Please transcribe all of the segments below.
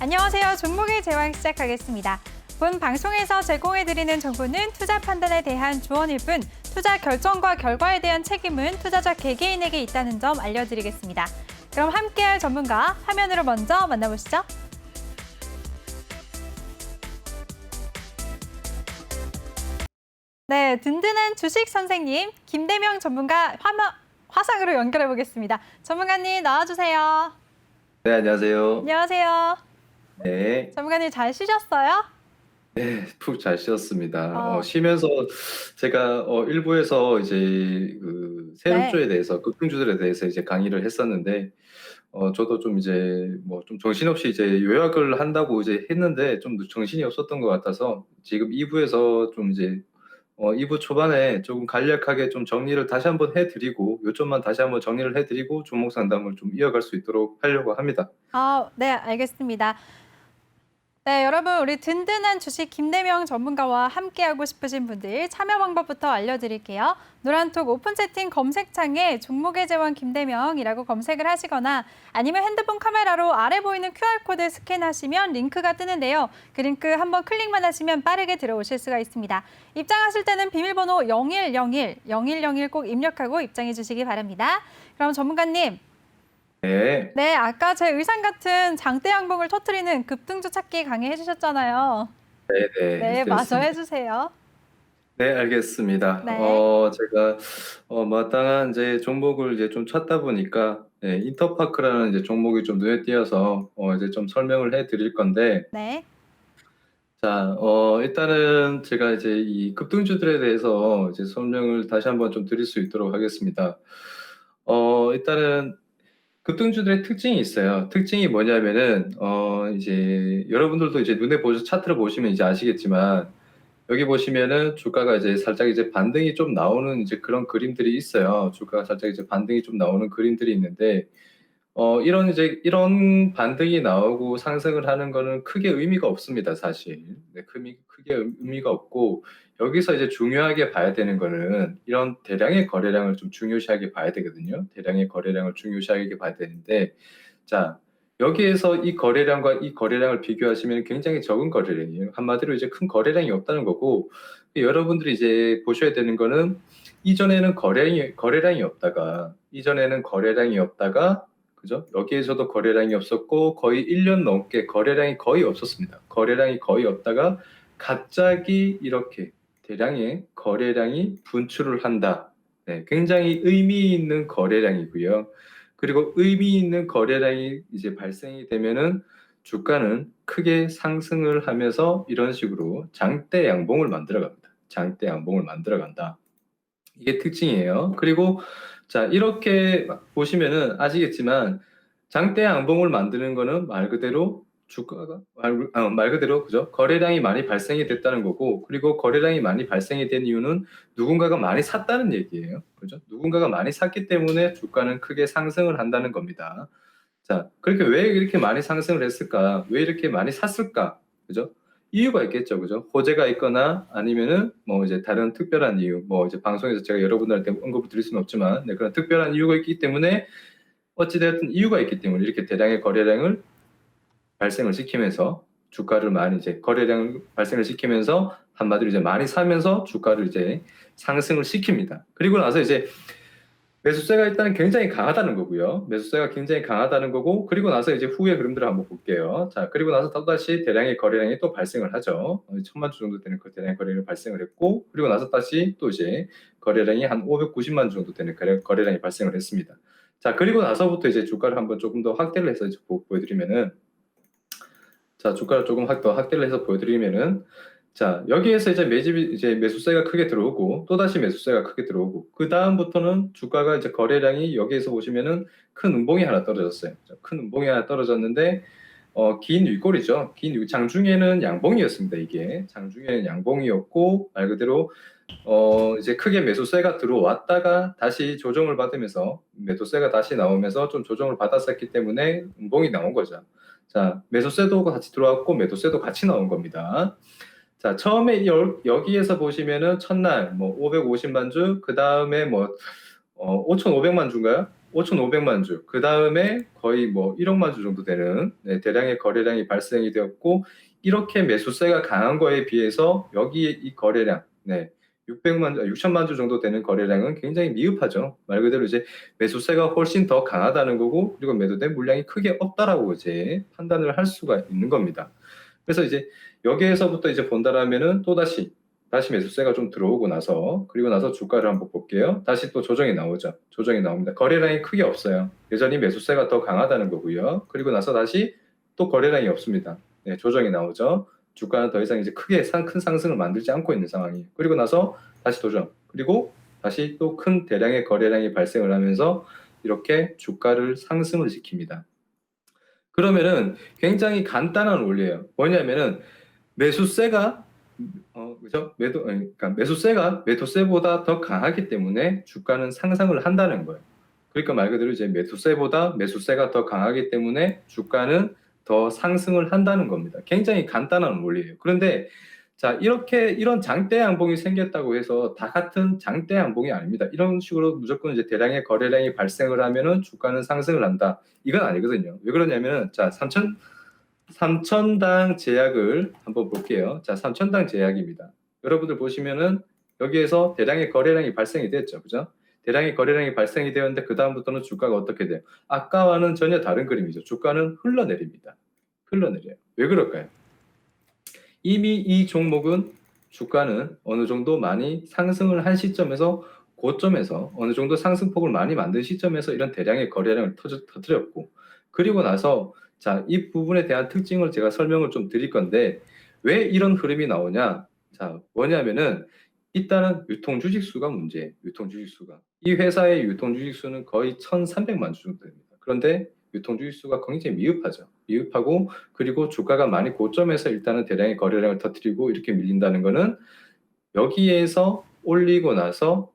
안녕하세요. 종목의 제왕 시작하겠습니다. 본 방송에서 제공해드리는 정보는 투자 판단에 대한 조언일 뿐 투자 결정과 결과에 대한 책임은 투자자 개개인에게 있다는 점 알려드리겠습니다. 그럼 함께할 전문가 화면으로 먼저 만나보시죠. 네, 든든한 주식 선생님 김대명 전문가 화상으로 연결해 보겠습니다. 전문가님 나와주세요. 네, 안녕하세요. 안녕하세요. 네. 전문가님 잘 쉬셨어요? 네, 푹 잘 쉬었습니다. 어, 쉬면서 제가 일부에서 이제 네. 세력주에 대해서 급등주들에 대해서 이제 강의를 했었는데 저도 좀 이제 뭐 좀 정신없이 이제 요약을 한다고 이제 했는데 좀 정신이 없었던 것 같아서 지금 2부에서 좀 이제 2부 초반에 조금 간략하게 좀 정리를 다시 한번 해드리고 요점만 다시 한번 정리를 해드리고 종목 상담을 좀 이어갈 수 있도록 하려고 합니다. 네, 알겠습니다. 네, 여러분 우리 든든한 주식 김대명 전문가와 함께하고 싶으신 분들 참여 방법부터 알려드릴게요. 노란톡 오픈 채팅 검색창에 종목의 제왕 김대명이라고 검색을 하시거나 아니면 핸드폰 카메라로 아래 보이는 QR코드 스캔하시면 링크가 뜨는데요. 그 링크 한번 클릭만 하시면 빠르게 들어오실 수가 있습니다. 입장하실 때는 비밀번호 0101 꼭 입력하고 입장해 주시기 바랍니다. 그럼 전문가님. 네. 네, 아까 제 의상 같은 장대 양봉을 터트리는 급등주 찾기 강의해 주셨잖아요. 네네. 네, 마저 그렇습니다. 해주세요. 네, 알겠습니다. 네, 제가 마땅한 이제 종목을 이제 좀 찾다 보니까 인터파크라는 이제 종목이 좀 눈에 띄어서 이제 좀 설명을 해드릴 건데, 네, 자, 일단은 제가 이제 이 급등주들에 대해서 이제 설명을 다시 한번 좀 드릴 수 있도록 하겠습니다. 일단은 급등주들의 특징이 있어요. 특징이 뭐냐면은 이제 여러분들도 이제 눈에 보셔 차트를 보시면 이제 아시겠지만. 여기 보시면은 주가가 이제 살짝 이제 반등이 좀 나오는 이제 그런 그림들이 있어요. 주가가 살짝 이제 반등이 좀 나오는 그림들이 있는데, 이런 반등이 나오고 상승을 하는 거는 크게 의미가 없습니다, 사실. 네, 크게 의미가 없고, 여기서 이제 중요하게 봐야 되는 거는 이런 대량의 거래량을 좀 중요시하게 봐야 되거든요. 대량의 거래량을 중요시하게 봐야 되는데, 자, 여기에서 이 거래량과 이 거래량을 비교하시면 굉장히 적은 거래량이에요. 한마디로 이제 큰 거래량이 없다는 거고, 여러분들이 이제 보셔야 되는 거는 이전에는 이전에는 거래량이 없다가, 그죠? 여기에서도 거래량이 없었고, 거의 1년 넘게 거래량이 거의 없었습니다. 거래량이 거의 없다가 갑자기 이렇게 대량의 거래량이 분출을 한다. 네, 굉장히 의미 있는 거래량이고요. 그리고 의미 있는 거래량이 이제 발생이 되면은 주가는 크게 상승을 하면서 이런 식으로 장대 양봉을 만들어 갑니다. 장대 양봉을 만들어 간다. 이게 특징이에요. 그리고 자, 이렇게 보시면은 아시겠지만 장대 양봉을 만드는 거는 말 그대로 주가가 말 그대로 그죠? 거래량이 많이 발생이 됐다는 거고, 그리고 거래량이 많이 발생이 된 이유는 누군가가 많이 샀다는 얘기예요. 그죠? 누군가가 많이 샀기 때문에 주가는 크게 상승을 한다는 겁니다. 자, 그렇게 왜 이렇게 많이 상승을 했을까? 왜 이렇게 많이 샀을까? 그죠? 이유가 있겠죠, 그죠? 호재가 있거나 아니면은 뭐 이제 다른 특별한 이유, 뭐 이제 방송에서 제가 여러분들한테 언급을 드릴 수는 없지만, 그런 특별한 이유가 있기 때문에, 어찌되었든 이유가 있기 때문에 이렇게 대량의 거래량을 발생을 시키면서 주가를 많이 이제 거래량 발생을 시키면서 한마디로 이제 많이 사면서 주가를 이제 상승을 시킵니다. 그리고 나서 이제 매수세가 일단 굉장히 강하다는 거고요. 매수세가 굉장히 강하다는 거고, 그리고 나서 이제 후의 그림들을 한번 볼게요. 자, 그리고 나서 또다시 대량의 거래량이 또 발생을 하죠. 1000만 주 정도 되는 그 대량의 거래량이 발생을 했고, 그리고 나서 다시 또 이제 거래량이 한 590만 주 정도 되는 거래량이 발생을 했습니다. 자, 그리고 나서부터 이제 주가를 한번 조금 더 확대를 해서 이제 보여드리면은, 자, 주가를 조금 더 확대를 해서 보여드리면은, 자, 여기에서 이제 매수세가 크게 들어오고, 또다시 매수세가 크게 들어오고, 그 다음부터는 주가가 이제 거래량이 여기에서 보시면은 큰 음봉이 하나 떨어졌어요. 큰 음봉이 하나 떨어졌는데, 긴 윗골이죠. 장중에는 양봉이었습니다, 이게. 장중에는 양봉이었고, 말 그대로, 이제 크게 매수세가 들어왔다가 다시 조정을 받으면서, 매도세가 다시 나오면서 좀 조정을 받았었기 때문에 음봉이 나온 거죠. 자, 매수세도 같이 들어왔고, 매도세도 같이 나온 겁니다. 자, 처음에 여기에서 보시면은 첫날 뭐 550만 주, 그 다음에 뭐 5,500만 주인가요? 5,500만 주, 그 다음에 거의 뭐 1억만 주 정도 되는 대량의 거래량이 발생이 되었고, 이렇게 매수세가 강한 거에 비해서 여기 이 거래량, 6천만 주 정도 되는 거래량은 굉장히 미흡하죠. 말 그대로 이제 매수세가 훨씬 더 강하다는 거고, 그리고 매도된 물량이 크게 없다라고 이제 판단을 할 수가 있는 겁니다. 그래서 이제 여기에서부터 이제 본다라면은 다시 매수세가 좀 들어오고 나서, 그리고 나서 주가를 한번 볼게요. 다시 또 조정이 나오죠. 조정이 나옵니다. 거래량이 크게 없어요. 여전히 매수세가 더 강하다는 거고요. 그리고 나서 다시 또 거래량이 없습니다. 조정이 나오죠. 주가는 더 이상 이제 크게 큰 상승을 만들지 않고 있는 상황이에요. 그리고 나서 다시 도전. 그리고 다시 또 큰 대량의 거래량이 발생을 하면서 이렇게 주가를 상승을 시킵니다. 그러면은 굉장히 간단한 원리예요. 뭐냐면은 매수세가 그죠? 그러니까 매수세가 매도세보다 더 강하기 때문에 주가는 상승을 한다는 거예요. 그러니까 말 그대로 이제 매수세보다 매수세가 더 강하기 때문에 주가는 더 상승을 한다는 겁니다. 굉장히 간단한 원리예요. 그런데 자, 이런 장대 양봉이 생겼다고 해서 다 같은 장대 양봉이 아닙니다. 이런 식으로 무조건 이제 대량의 거래량이 발생을 하면은 주가는 상승을 한다. 이건 아니거든요. 왜 그러냐면은 자, 3천당 제약을 한번 볼게요. 자, 3천당 제약입니다. 여러분들 보시면은 여기에서 대량의 거래량이 발생이 됐죠. 그죠? 대량의 거래량이 발생이 되었는데 그 다음부터는 주가가 어떻게 돼요? 아까와는 전혀 다른 그림이죠. 주가는 흘러내립니다. 흘러내려요. 왜 그럴까요? 이미 이 종목은 주가는 어느 정도 많이 상승을 한 시점에서 고점에서 어느 정도 상승폭을 많이 만든 시점에서 이런 대량의 거래량을 터뜨렸고, 그리고 나서 자, 이 부분에 대한 특징을 제가 설명을 좀 드릴 건데, 왜 이런 흐름이 나오냐? 자, 뭐냐면은 일단은 유통 주식수가 문제예요. 유통 주식수가. 이 회사의 유통 주식수는 거의 1,300만 주 정도 됩니다. 그런데 유통 주식수가 굉장히 미흡하죠. 미흡하고, 그리고 주가가 많이 고점에서 일단은 대량의 거래량을 터뜨리고 이렇게 밀린다는 거는 여기에서 올리고 나서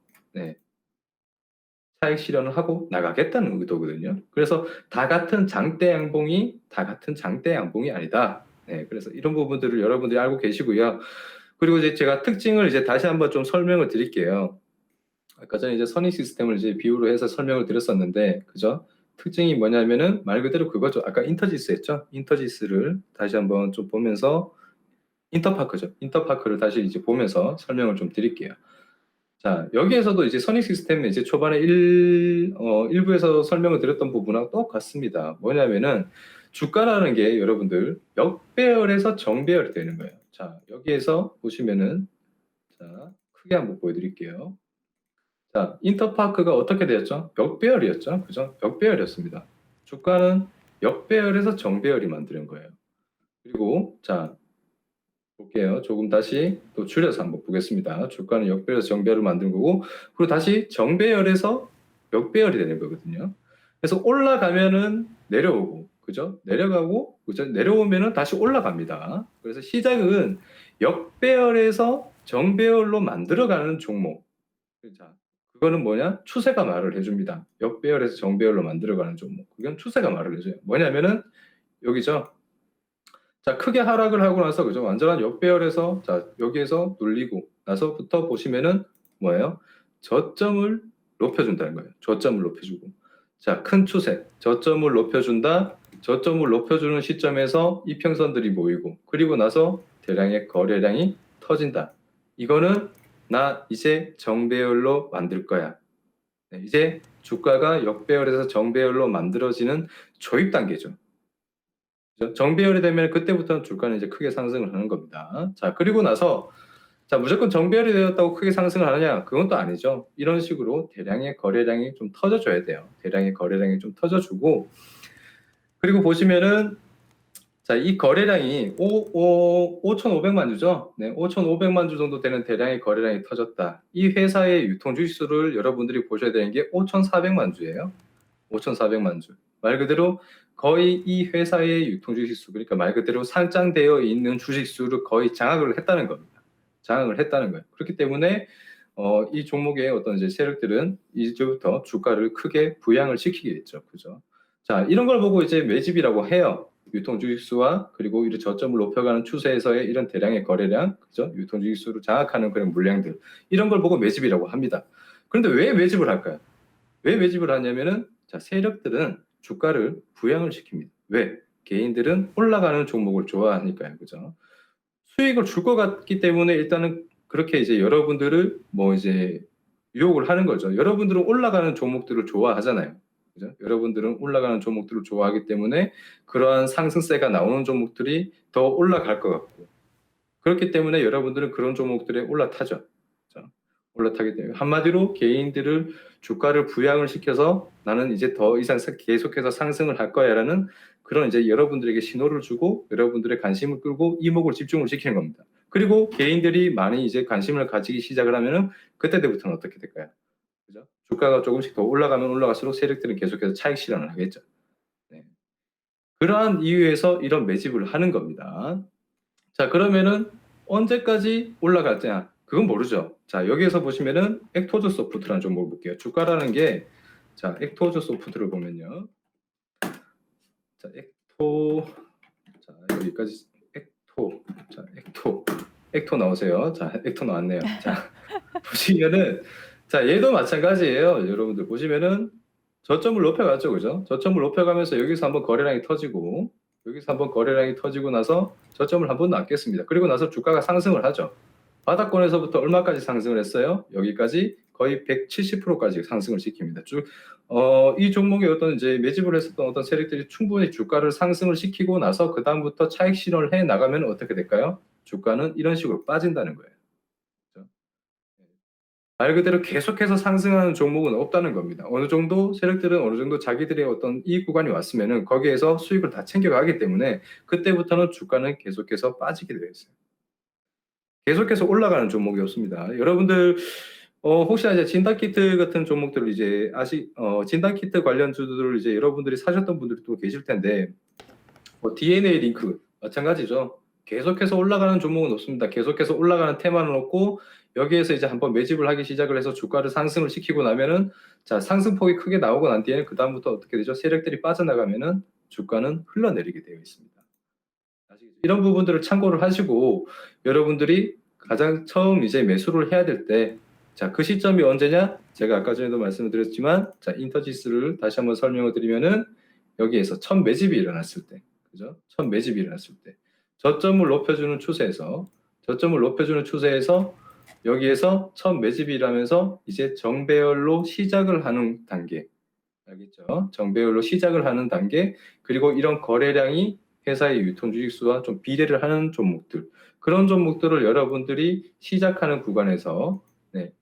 차익 실현을 하고 나가겠다는 의도거든요. 그래서 다 같은 장대 양봉이 아니다. 그래서 이런 부분들을 여러분들이 알고 계시고요. 그리고 이제 제가 특징을 이제 다시 한번 좀 설명을 드릴게요. 아까 전에 이제 선익 시스템을 이제 비유로 해서 설명을 드렸었는데, 그죠? 특징이 뭐냐면은 말 그대로 그거죠. 아까 인터지스 했죠? 인터지스를 다시 한번 좀 보면서, 인터파크죠. 인터파크를 다시 이제 보면서 설명을 좀 드릴게요. 자, 여기에서도 이제 선익 시스템은 이제 초반에 일부에서 설명을 드렸던 부분하고 똑같습니다. 뭐냐면은 주가라는 게 여러분들 역배열에서 정배열이 되는 거예요. 자, 여기에서 보시면은 자, 크게 한번 보여드릴게요. 자, 인터파크가 어떻게 되었죠? 역배열이었죠. 그죠? 역배열이었습니다. 주가는 역배열에서 정배열이 만드는 거예요. 그리고 자, 볼게요. 조금 다시 또 줄여서 한번 보겠습니다. 주가는 역배열에서 정배열을 만드는 거고, 그리고 다시 정배열에서 역배열이 되는 거거든요. 그래서 올라가면은 내려오고, 그죠? 내려가고, 그죠? 내려오면은 다시 올라갑니다. 그래서 시작은 역배열에서 정배열로 만들어가는 종목. 자, 그거는 뭐냐? 추세가 말을 해줍니다. 역배열에서 정배열로 만들어가는 종목. 그건 추세가 말을 해줘요. 뭐냐면은 여기죠. 자, 크게 하락을 하고 나서 그죠? 완전한 역배열에서 자, 여기에서 눌리고 나서부터 보시면은 뭐예요? 저점을 높여준다는 거예요. 저점을 높여주고. 자, 큰 추세. 저점을 높여준다. 저점을 높여주는 시점에서 이평선들이 모이고, 그리고 나서 대량의 거래량이 터진다. 이거는 나 이제 정배열로 만들 거야. 이제 주가가 역배열에서 정배열로 만들어지는 조입 단계죠. 정배열이 되면 그때부터는 주가는 이제 크게 상승을 하는 겁니다. 자, 그리고 나서 자, 무조건 정배열이 되었다고 크게 상승을 하느냐? 그건 또 아니죠. 이런 식으로 대량의 거래량이 좀 터져줘야 돼요. 대량의 거래량이 좀 터져주고, 그리고 보시면은 자, 이 거래량이 5,500만 주죠. 5,500만 주 정도 되는 대량의 거래량이 터졌다. 이 회사의 유통 주식수를 여러분들이 보셔야 되는 게 5,400만 주예요. 5,400만 주. 말 그대로 거의 이 회사의 유통 주식수, 그러니까 말 그대로 상장되어 있는 주식수를 거의 장악을 했다는 겁니다. 장악을 했다는 거예요. 그렇기 때문에 이 종목의 어떤 이제 세력들은 이제부터 주가를 크게 부양을 시키겠죠. 그죠? 자, 이런 걸 보고 이제 매집이라고 해요. 유통 주식수와 그리고 이런 저점을 높여가는 추세에서의 이런 대량의 거래량, 그죠? 유통 주식수를 장악하는 그런 물량들, 이런 걸 보고 매집이라고 합니다. 그런데 왜 매집을 할까요? 왜 매집을 하냐면은 자, 세력들은 주가를 부양을 시킵니다. 왜? 개인들은 올라가는 종목을 좋아하니까요. 그죠? 수익을 줄 것 같기 때문에 일단은 그렇게 이제 여러분들을 뭐 이제 유혹을 하는 거죠. 여러분들은 올라가는 종목들을 좋아하잖아요. 그죠? 여러분들은 올라가는 종목들을 좋아하기 때문에 그러한 상승세가 나오는 종목들이 더 올라갈 것 같고, 그렇기 때문에 여러분들은 그런 종목들에 올라타죠. 그죠? 올라타기 때문에 한마디로 개인들을 주가를 부양을 시켜서 나는 이제 더 이상 계속해서 상승을 할 거야라는 그런 이제 여러분들에게 신호를 주고 여러분들의 관심을 끌고 이목을 집중을 시키는 겁니다. 그리고 개인들이 많이 이제 관심을 가지기 시작을 하면은 그때부터는 어떻게 될까요? 그죠? 주가가 조금씩 더 올라가면 올라갈수록 세력들은 계속해서 차익 실현을 하겠죠. 네. 그러한 이유에서 이런 매집을 하는 겁니다. 자, 그러면은 언제까지 올라갈냐? 그건 모르죠. 자, 여기에서 보시면은 엑토즈 소프트라는 종목을 볼게요. 주가라는 게, 자, 엑토즈 소프트를 보면요. 자, 자, 여기까지 엑토 나오세요. 자, 엑토 나왔네요. 자, 보시면은, 자, 얘도 마찬가지예요. 여러분들 보시면은 저점을 높여갔죠, 그죠? 저점을 높여가면서 여기서 한번 거래량이 터지고, 여기서 한번 거래량이 터지고 나서 저점을 한번 낮겠습니다. 그리고 나서 주가가 상승을 하죠. 바닥권에서부터 얼마까지 상승을 했어요? 여기까지 거의 170%까지 상승을 시킵니다. 이 종목의 어떤 이제 매집을 했었던 어떤 세력들이 충분히 주가를 상승을 시키고 나서 그 다음부터 차익 실현을 해 나가면 어떻게 될까요? 주가는 이런 식으로 빠진다는 거예요. 그렇죠? 말 그대로 계속해서 상승하는 종목은 없다는 겁니다. 어느 정도 세력들은 어느 정도 자기들의 어떤 이익 구간이 왔으면은 거기에서 수익을 다 챙겨가기 때문에 그때부터는 주가는 계속해서 빠지게 되어 있어요. 계속해서 올라가는 종목이 없습니다. 여러분들 혹시나 이제 진단키트 같은 종목들을 이제 진단키트 관련주들을 이제 여러분들이 사셨던 분들이 또 계실 텐데, DNA 링크 마찬가지죠. 계속해서 올라가는 종목은 없습니다. 계속해서 올라가는 테마는 없고 여기에서 이제 한번 매집을 하기 시작을 해서 주가를 상승을 시키고 나면은, 자, 상승폭이 크게 나오고 난 뒤에는 그 다음부터 어떻게 되죠? 세력들이 빠져나가면은 주가는 흘러내리게 되어 있습니다. 이런 부분들을 참고를 하시고 여러분들이 가장 처음 이제 매수를 해야 될 때, 자, 그 시점이 언제냐? 제가 아까 전에도 말씀을 드렸지만, 자, 인터지스를 다시 한번 설명을 드리면은 여기에서 첫 매집이 일어났을 때, 그죠? 첫 매집이 일어났을 때, 저점을 높여주는 추세에서 여기에서 첫 매집이 일어나면서 이제 정배열로 시작을 하는 단계, 알겠죠? 정배열로 시작을 하는 단계, 그리고 이런 거래량이 회사의 유통 주식수와 좀 비례를 하는 종목들, 그런 종목들을 여러분들이 시작하는 구간에서, 네,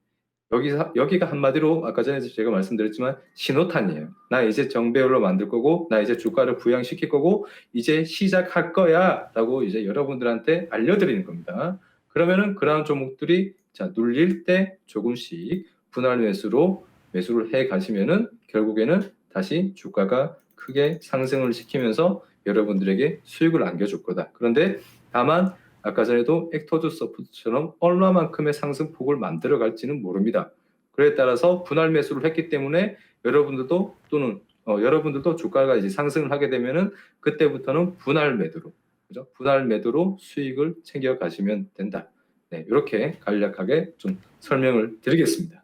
여기가 한마디로 아까 전에 제가 말씀드렸지만 신호탄이에요. 나 이제 정배열로 만들 거고, 나 이제 주가를 부양시킬 거고, 이제 시작할 거야 라고 이제 여러분들한테 알려드리는 겁니다. 그러면은 그러한 종목들이, 자, 눌릴 때 조금씩 분할 매수로 매수를 해 가시면은 결국에는 다시 주가가 크게 상승을 시키면서 여러분들에게 수익을 안겨줄 거다. 그런데 다만 아까 전에도 엑토즈 소프트처럼 얼마만큼의 상승폭을 만들어 갈지는 모릅니다. 그에 따라서 분할 매수를 했기 때문에 여러분들도 주가가 이제 상승을 하게 되면은 그때부터는 분할 매도로, 그죠? 분할 매도로 수익을 챙겨 가시면 된다. 네, 이렇게 간략하게 좀 설명을 드리겠습니다.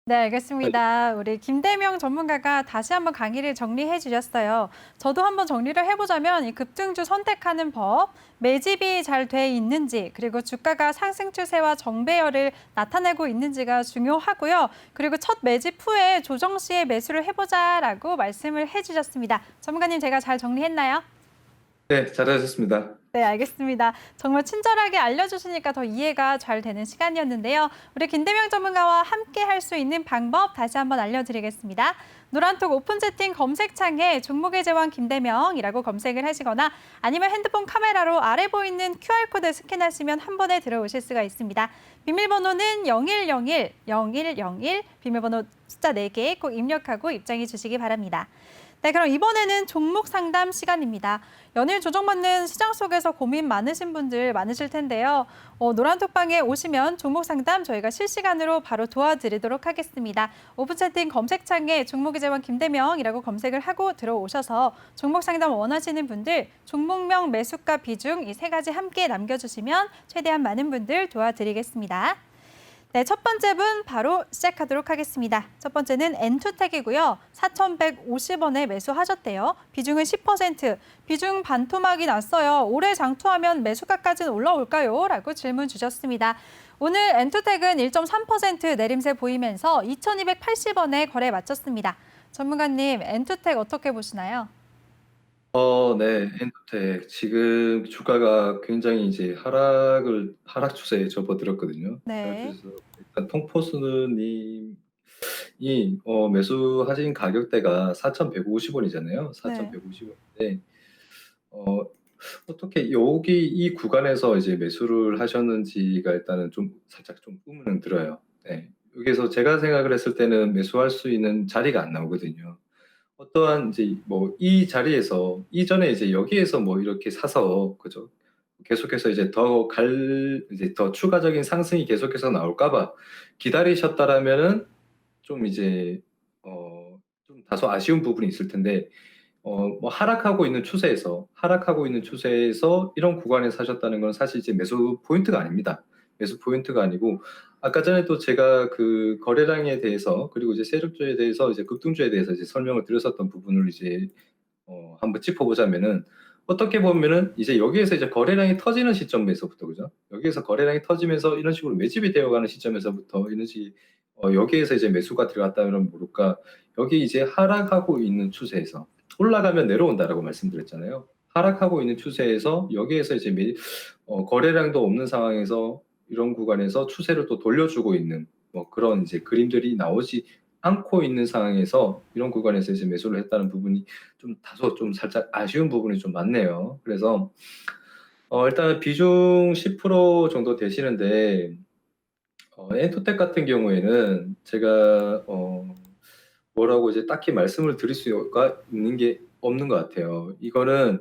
네, 알겠습니다. 우리 김대명 전문가가 다시 한번 강의를 정리해 주셨어요. 저도 한번 정리를 해보자면 이 급등주 선택하는 법, 매집이 잘 돼 있는지, 그리고 주가가 상승 추세와 정배열을 나타내고 있는지가 중요하고요. 그리고 첫 매집 후에 조정 시에 매수를 해보자라고 말씀을 해주셨습니다. 전문가님, 제가 잘 정리했나요? 네, 잘하셨습니다. 네, 알겠습니다. 정말 친절하게 알려주시니까 더 이해가 잘 되는 시간이었는데요. 우리 김대명 전문가와 함께 할 수 있는 방법 다시 한번 알려드리겠습니다. 노란톡 오픈 채팅 검색창에 종목의 제왕 김대명이라고 검색을 하시거나 아니면 핸드폰 카메라로 아래 보이는 QR코드 스캔하시면 한 번에 들어오실 수가 있습니다. 비밀번호는 0101-0101, 비밀번호 숫자 4개 꼭 입력하고 입장해 주시기 바랍니다. 네, 그럼 이번에는 종목 상담 시간입니다. 연일 조정받는 시장 속에서 고민 많으신 분들 많으실 텐데요. 노란톡방에 오시면 종목 상담 저희가 실시간으로 바로 도와드리도록 하겠습니다. 오픈 채팅 검색창에 종목의 제왕 김대명이라고 검색을 하고 들어오셔서 종목 상담 원하시는 분들 종목명, 매수가, 비중 이 3가지 함께 남겨주시면 최대한 많은 분들 도와드리겠습니다. 네, 첫 번째 분 바로 시작하도록 하겠습니다. 첫 번째는 엔투텍이고요. 4,150원에 매수하셨대요. 비중은 10%. 비중 반토막이 났어요. 올해 장투하면 매수가까지는 올라올까요? 라고 질문 주셨습니다. 오늘 엔투텍은 1.3% 내림세 보이면서 2,280원에 거래 마쳤습니다. 전문가님, 엔투텍 어떻게 보시나요? 네, 엔도텍 지금 주가가 굉장히 이제 하락 추세에 접어들었거든요. 네. 그래서 일단 통포스님이 매수하신 가격대가 4,150원이잖아요. 네. 4,150원인데 어떻게 여기 이 구간에서 이제 매수를 하셨는지가 일단은 좀 살짝 좀 의문은 들어요. 네. 여기서 제가 생각을 했을 때는 매수할 수 있는 자리가 안 나오거든요. 어떠한 이제 뭐 이 자리에서 이전에 이제 여기에서 뭐 이렇게 사서 그죠? 계속해서 이제 이제 더 추가적인 상승이 계속해서 나올까 봐 기다리셨다라면은 좀 이제 좀 다소 아쉬운 부분이 있을 텐데 뭐 하락하고 있는 추세에서 이런 구간에 사셨다는 건 사실 이제 매수 포인트가 아닙니다. 매수 포인트가 아니고 아까 전에도 제가 그 거래량에 대해서 그리고 이제 세력주에 대해서 이제 급등주에 대해서 이제 설명을 드렸었던 부분을 이제 한번 짚어보자면은 어떻게 보면은 이제 여기에서 이제 거래량이 터지는 시점에서부터 그죠? 여기에서 거래량이 터지면서 이런 식으로 매집이 되어가는 시점에서부터 이런 여기에서 이제 매수가 들어갔다면 모를까 여기 이제 하락하고 있는 추세에서 올라가면 내려온다라고 말씀드렸잖아요. 하락하고 있는 추세에서 여기에서 이제 거래량도 없는 상황에서 이런 구간에서 추세를 또 돌려주고 있는 뭐 그런 이제 그림들이 나오지 않고 있는 상황에서 이런 구간에서 이제 매수를 했다는 부분이 좀 다소 좀 살짝 아쉬운 부분이 좀 많네요. 그래서 일단 비중 10% 정도 되시는데 엔토텍 같은 경우에는 제가 뭐라고 이제 딱히 말씀을 드릴 수가 있는 게 없는 것 같아요. 이거는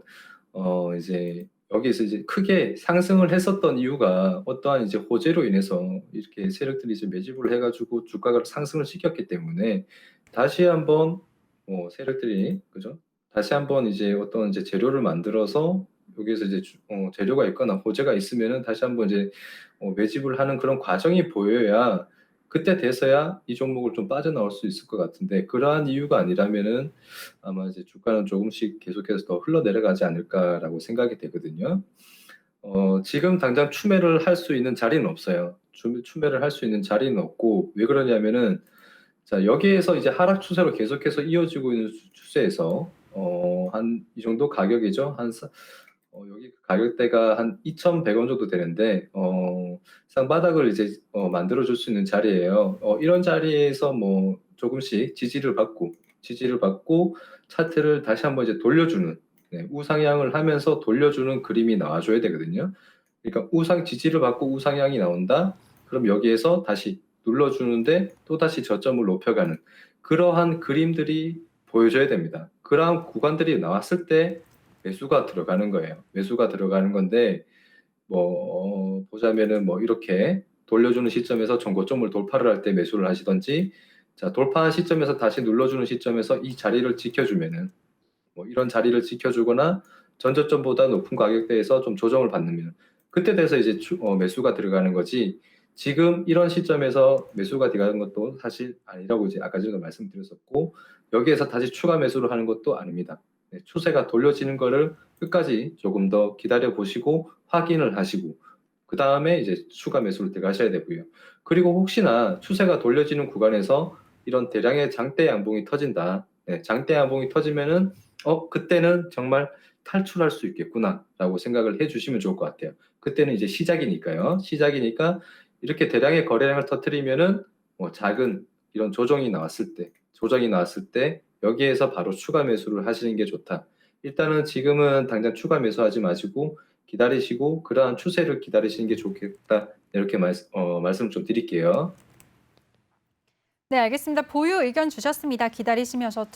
이제 여기에서 이제 크게 상승을 했었던 이유가 어떠한 이제 호재로 인해서 이렇게 세력들이 이제 매집을 해가지고 주가가 상승을 시켰기 때문에 다시 한번 세력들이 그죠? 다시 한번 이제 어떤 이제 재료를 만들어서 여기에서 이제 재료가 있거나 호재가 있으면은 다시 한번 이제 매집을 하는 그런 과정이 보여야 그때 돼서야 이 종목을 좀 빠져나올 수 있을 것 같은데 그러한 이유가 아니라면은 아마 이제 주가는 조금씩 계속해서 더 흘러내려가지 않을까라고 생각이 되거든요. 지금 당장 추매를 할 수 있는 자리는 없어요. 추매를 할 수 있는 자리는 없고 왜 그러냐면은 자 여기에서 이제 하락 추세로 계속해서 이어지고 있는 추세에서 한 이 정도 가격이죠. 여기 가격대가 한 2,100원 정도 되는데 쌍바닥을 이제 만들어 줄 수 있는 자리예요. 이런 자리에서 뭐 조금씩 지지를 받고 차트를 다시 한번 이제 돌려주는 네, 우상향을 하면서 돌려주는 그림이 나와줘야 되거든요. 그러니까 지지를 받고 우상향이 나온다. 그럼 여기에서 다시 눌러주는데 또 다시 저점을 높여가는 그러한 그림들이 보여줘야 됩니다. 그러한 구간들이 나왔을 때 매수가 들어가는 거예요. 매수가 들어가는 건데 보자면은 뭐 이렇게 돌려주는 시점에서 전고점을 돌파를 할 때 매수를 하시던지 자 돌파한 시점에서 다시 눌러주는 시점에서 이 자리를 지켜주면은 뭐 이런 자리를 지켜주거나 전저점보다 높은 가격대에서 좀 조정을 받으면 그때 돼서 이제 매수가 들어가는 거지 지금 이런 시점에서 매수가 들어가는 것도 사실 아니라고 이제 아까 전에 말씀드렸었고 여기에서 다시 추가 매수를 하는 것도 아닙니다. 네, 추세가 돌려지는 거를 끝까지 조금 더 기다려 보시고 확인을 하시고 그 다음에 이제 추가 매수를 들어가셔야 되고요. 그리고 혹시나 추세가 돌려지는 구간에서 이런 대량의 장대 양봉이 터진다. 네, 장대 양봉이 터지면은 그때는 정말 탈출할 수 있겠구나라고 생각을 해주시면 좋을 것 같아요. 그때는 이제 시작이니까요. 시작이니까 이렇게 대량의 거래량을 터뜨리면은 작은 이런 조정이 나왔을 때 여기에서 바로 추가 매수를 하시는 게 좋다. 일단은 지금은 당장 추가 매수하지 마시고 기다리시고 그러한 추세를 기다리시는 게 좋겠다. 이렇게 말씀 좀 드릴게요. 네, 알겠습니다. 보유 의견 주셨습니다. 기다리시면서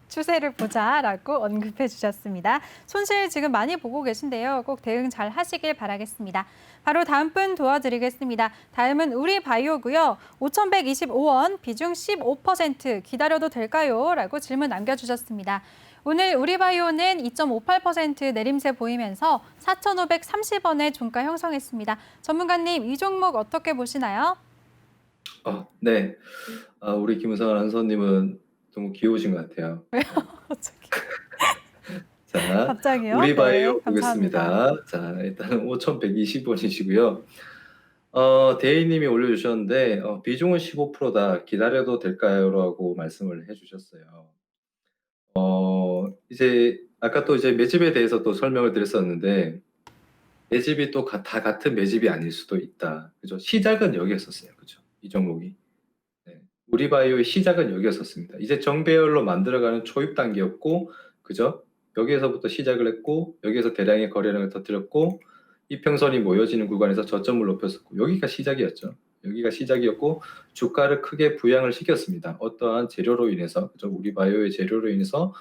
추세를 보자라고 언급해 주셨습니다. 손실 지금 많이 보고 계신데요. 꼭 대응 잘 하시길 바라겠습니다. 바로 다음 분 도와드리겠습니다. 다음은 우리바이오고요. 5,125원, 비중 15% 기다려도 될까요? 라고 질문 남겨주셨습니다. 오늘 우리바이오는 2.58% 내림세 보이면서 4,530원의 종가 형성했습니다. 전문가님, 이 종목 어떻게 보시나요? 네. 우리 김우성 아나운서님은 너무 귀여우신 것 같아요. 네. 갑자기. 자, 갑자기요? 네, 우리바이오 감사합니다. 보겠습니다. 자, 일단은 5,120원이시고요. 대희님이 올려주셨는데 비중은 15%다. 기다려도 될까요?라고 말씀을 해주셨어요. 이제 아까 또 이제 매집에 대해서 또 설명을 드렸었는데 매집이 또 다 같은 매집이 아닐 수도 있다. 그죠? 시작은 여기였었어요. 그죠? 이 종목이. 네. 우리바이오의 시작은 여기였었습니다. 이제 정배열로 만들어가는 초입 단계였고, 그죠? 여기에서부터 시작을 했고, 여기에서 대량의 거래량을 터뜨렸고, 이평선이 모여지는 구간에서 저점을 높였었고, 여기가 시작이었죠. 여기가 시작이었고, 주가를 크게 부양을 시켰습니다. 어떠한 재료로 인해서, 그죠? 우리바이오의 재료로 인해서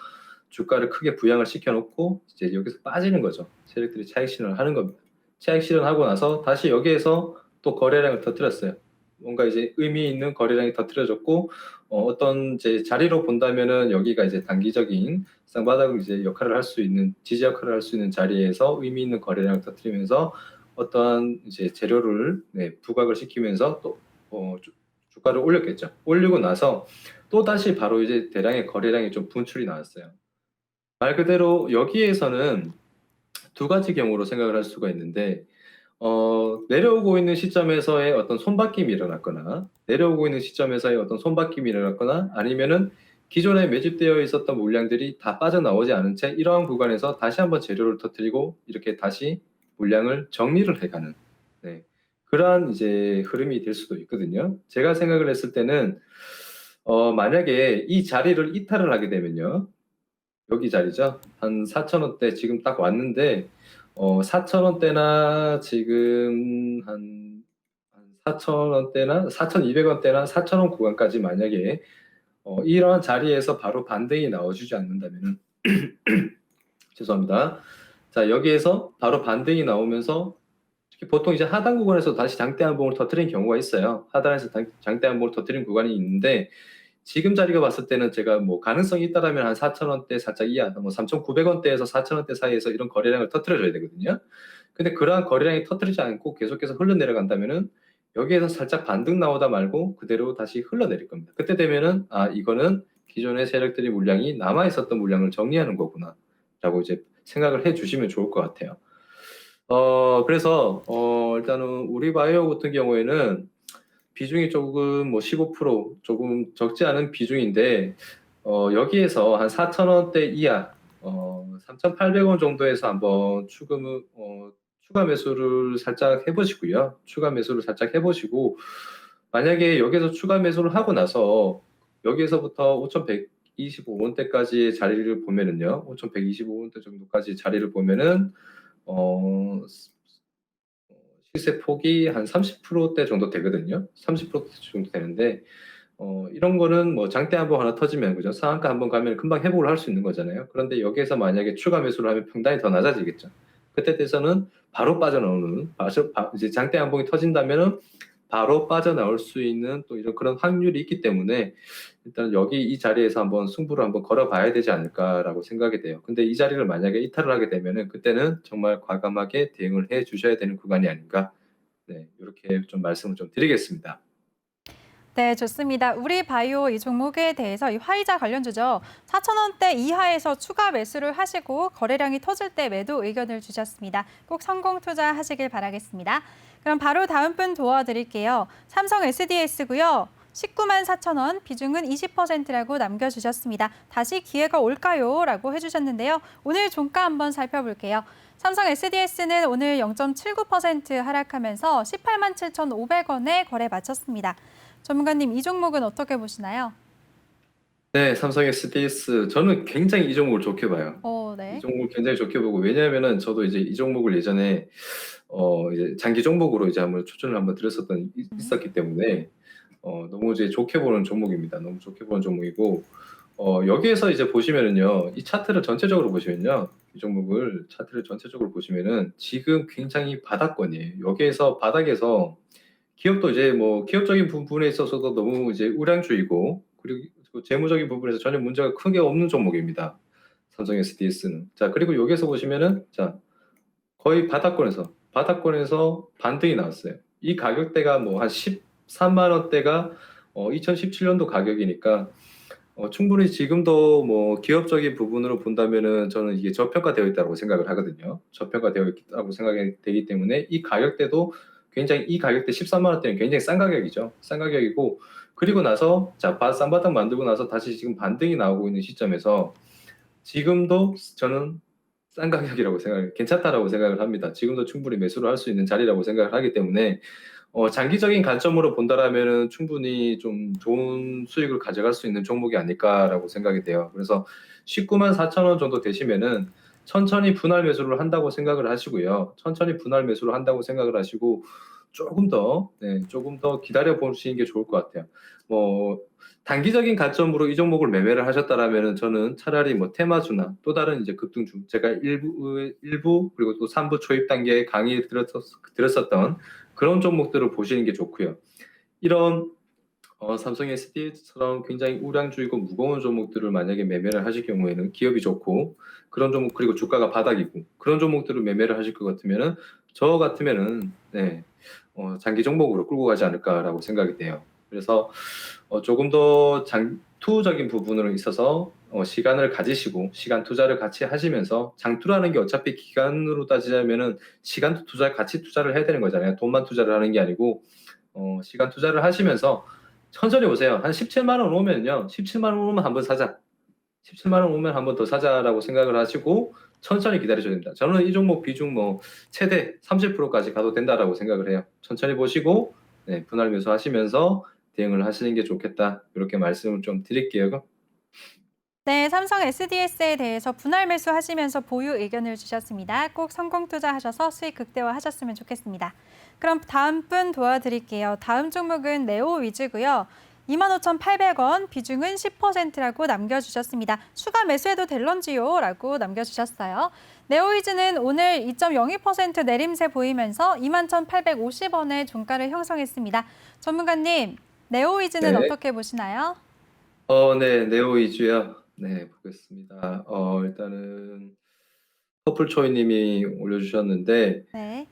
주가를 크게 부양을 시켜놓고, 이제 여기서 빠지는 거죠. 세력들이 차익 실현을 하는 겁니다. 차익 실현하고 나서 다시 여기에서 또 거래량을 터뜨렸어요. 뭔가 이제 의미 있는 거래량이 터뜨려졌고 어떤 이제 자리로 본다면은 여기가 이제 단기적인 쌍바닥 이제 역할을 할 수 있는 지지 역할을 할 수 있는 자리에서 의미 있는 거래량을 터뜨리면서 어떠한 이제 재료를 부각을 시키면서 또 주가를 올렸겠죠. 올리고 나서 또 다시 바로 이제 대량의 거래량이 좀 분출이 나왔어요. 말 그대로 여기에서는 두 가지 경우로 생각을 할 수가 있는데 내려오고 있는 시점에서의 어떤 손바뀜이 일어났거나 내려오고 있는 시점에서의 어떤 손바뀜이 일어났거나 아니면은 기존에 매집되어 있었던 물량들이 다 빠져나오지 않은 채 이러한 구간에서 다시 한번 재료를 터뜨리고 이렇게 다시 물량을 정리를 해가는 그러한 이제 흐름이 될 수도 있거든요. 제가 생각을 했을 때는 만약에 이 자리를 이탈을 하게 되면요. 여기 자리죠. 한 4,000원대 지금 딱 왔는데 4,000원대나 지금 한 4,000원대나 4,200원대나 4,000원 구간까지 만약에 이러한 자리에서 바로 반등이 나와주지 않는다면은 죄송합니다. 자, 여기에서 바로 반등이 나오면서 보통 이제 하단 구간에서 다시 장대 한봉을 터뜨린 경우가 있어요. 하단에서 장대 한봉을 터뜨린 구간이 있는데 지금 자리가 봤을 때는 제가 뭐 가능성이 있다라면 한 4,000원대 살짝 이하, 뭐 3,900원대에서 4,000원대 사이에서 이런 거래량을 터뜨려줘야 되거든요. 근데 그러한 거래량이 터뜨리지 않고 계속해서 흘러내려간다면은 여기에서 살짝 반등 나오다 말고 그대로 다시 흘러내릴 겁니다. 그때 되면은 이거는 기존의 세력들이 물량이 남아 있었던 물량을 정리하는 거구나라고 이제 생각을 해주시면 좋을 것 같아요. 그래서 일단은 우리 바이오 같은 경우에는 비중이 조금 뭐 15% 조금 적지 않은 비중인데 여기에서 한 4,000원대 이하 3,800원 정도에서 한번 추가 매수를 살짝 해보시고요. 추가 매수를 살짝 해보시고 만약에 여기서 추가 매수를 하고 나서 여기에서부터 5,125원대까지 자리를 보면은요. 5,125원대 정도까지 자리를 보면은 시세 폭이 한 30%대 정도 되거든요. 30% 정도 되는데 이런 거는 뭐 장대 한번 하나 터지면 그죠? 상한가 한번 가면 금방 회복을 할 수 있는 거잖아요. 그런데 여기에서 만약에 추가 매수를 하면 평단이 더 낮아지겠죠. 그때 돼서는 바로 빠져나오는 이제 장대 한봉이 터진다면은 바로 빠져나올 수 있는 또 이런 그런 확률이 있기 때문에 일단 여기 이 자리에서 한번 승부를 한번 걸어봐야 되지 않을까라고 생각이 돼요. 근데 이 자리를 만약에 이탈을 하게 되면은 그때는 정말 과감하게 대응을 해 주셔야 되는 구간이 아닌가. 네, 이렇게 좀 말씀을 좀 드리겠습니다. 네, 좋습니다. 우리 바이오 이 종목에 대해서 이 화이자 관련주죠. 4,000원대 이하에서 추가 매수를 하시고 거래량이 터질 때 매도 의견을 주셨습니다. 꼭 성공 투자하시길 바라겠습니다. 그럼 바로 다음 분 도와드릴게요. 삼성 SDS고요. 19만 4천 원, 비중은 20%라고 남겨주셨습니다. 다시 기회가 올까요? 라고 해주셨는데요. 오늘 종가 한번 살펴볼게요. 삼성 SDS는 오늘 0.79% 하락하면서 18만 7,500원에 거래 마쳤습니다. 전문가님, 이 종목은 어떻게 보시나요? 네, 삼성 SDS 저는 굉장히 이 종목을 좋게 봐요. 이 네. 종목을 굉장히 좋게 보고 왜냐하면은 저도 이제 이 종목을 예전에 이제 장기 종목으로 이제 한번 추천을 한번 드렸었던 있었기 때문에 너무 이제 좋게 보는 종목입니다. 너무 좋게 보는 종목이고 여기에서 이제 보시면은요, 이 차트를 전체적으로 보시면요, 이 종목을 차트를 전체적으로 보시면은 지금 굉장히 바닥권이에요. 여기에서 바닥에서 기업도 이제 뭐 기업적인 부분에 있어서도 너무 이제 우량주이고 그리고 재무적인 부분에서 전혀 문제가 크게 없는 종목입니다. 삼성 SDS는. 자, 그리고 여기에서 보시면은 자, 거의 바닥권에서 반등이 나왔어요. 이 가격대가 뭐 한 13만 원대가 2017년도 가격이니까 충분히 지금도 뭐 기업적인 부분으로 본다면은 저는 이게 저평가되어 있다고 생각을 하거든요. 저평가되어 있다고 생각이 되기 때문에 이 가격대도 굉장히 이 가격대 13만 원대는 굉장히 싼 가격이죠. 싼 가격이고 그리고 나서 자, 싼바닥 만들고 나서 다시 지금 반등이 나오고 있는 시점에서 지금도 저는 싼 가격이라고 괜찮다라고 생각을 합니다. 지금도 충분히 매수를 할 수 있는 자리라고 생각을 하기 때문에 장기적인 관점으로 본다라면은 충분히 좀 좋은 수익을 가져갈 수 있는 종목이 아닐까라고 생각이 돼요. 그래서 19만 4천 원 정도 되시면은 천천히 분할 매수를 한다고 생각을 하시고요. 천천히 분할 매수를 한다고 생각을 하시고 조금 더 기다려 보시는 게 좋을 것 같아요. 뭐 단기적인 관점으로 이 종목을 매매를 하셨다라면은 저는 차라리 뭐 테마주나 또 다른 이제 급등주 제가 일부 그리고 또 3부 초입 단계에 강의 들었었던 그런 종목들을 보시는 게 좋고요. 이런 삼성 SDS처럼 굉장히 우량주이고 무거운 종목들을 만약에 매매를 하실 경우에는 기업이 좋고 그런 종목 그리고 주가가 바닥이고 그런 종목들을 매매를 하실 것 같으면은 저 같으면은 네, 장기 종목으로 끌고 가지 않을까라고 생각이 돼요. 그래서 조금 더 장투적인 부분으로 있어서 시간을 가지시고 시간 투자를 같이 하시면서 장투라는 게 어차피 기간으로 따지자면은 시간도 같이 투자를 해야 되는 거잖아요. 돈만 투자를 하는 게 아니고 시간 투자를 하시면서 천천히 오세요. 한 17만 원 오면요. 17만 원 오면 한번 사자. 17만 원 오면 한번 더 사자라고 생각을 하시고 천천히 기다리셔야 됩니다. 저는 이 종목 비중 뭐 최대 30%까지 가도 된다라고 생각을 해요. 천천히 보시고 네, 분할 매수하시면서 대응을 하시는 게 좋겠다. 이렇게 말씀을 좀 드릴게요. 네, 삼성 SDS에 대해서 분할 매수하시면서 보유 의견을 주셨습니다. 꼭 성공 투자하셔서 수익 극대화하셨으면 좋겠습니다. 그럼 다음 분 도와드릴게요. 다음 종목은 네오 위즈고요. 25,800원, 비중은 10%라고 남겨주셨습니다. 추가 매수해도 될런지요? 라고 남겨주셨어요. 네오위즈는 오늘 2.02% 내림세 보이면서 21,850원의 종가를 형성했습니다. 전문가님, 네오위즈는 네. 어떻게 보시나요? 네, 네오 위주요. 네, 보겠습니다. 일단은 퍼플초이님이 올려주셨는데 네.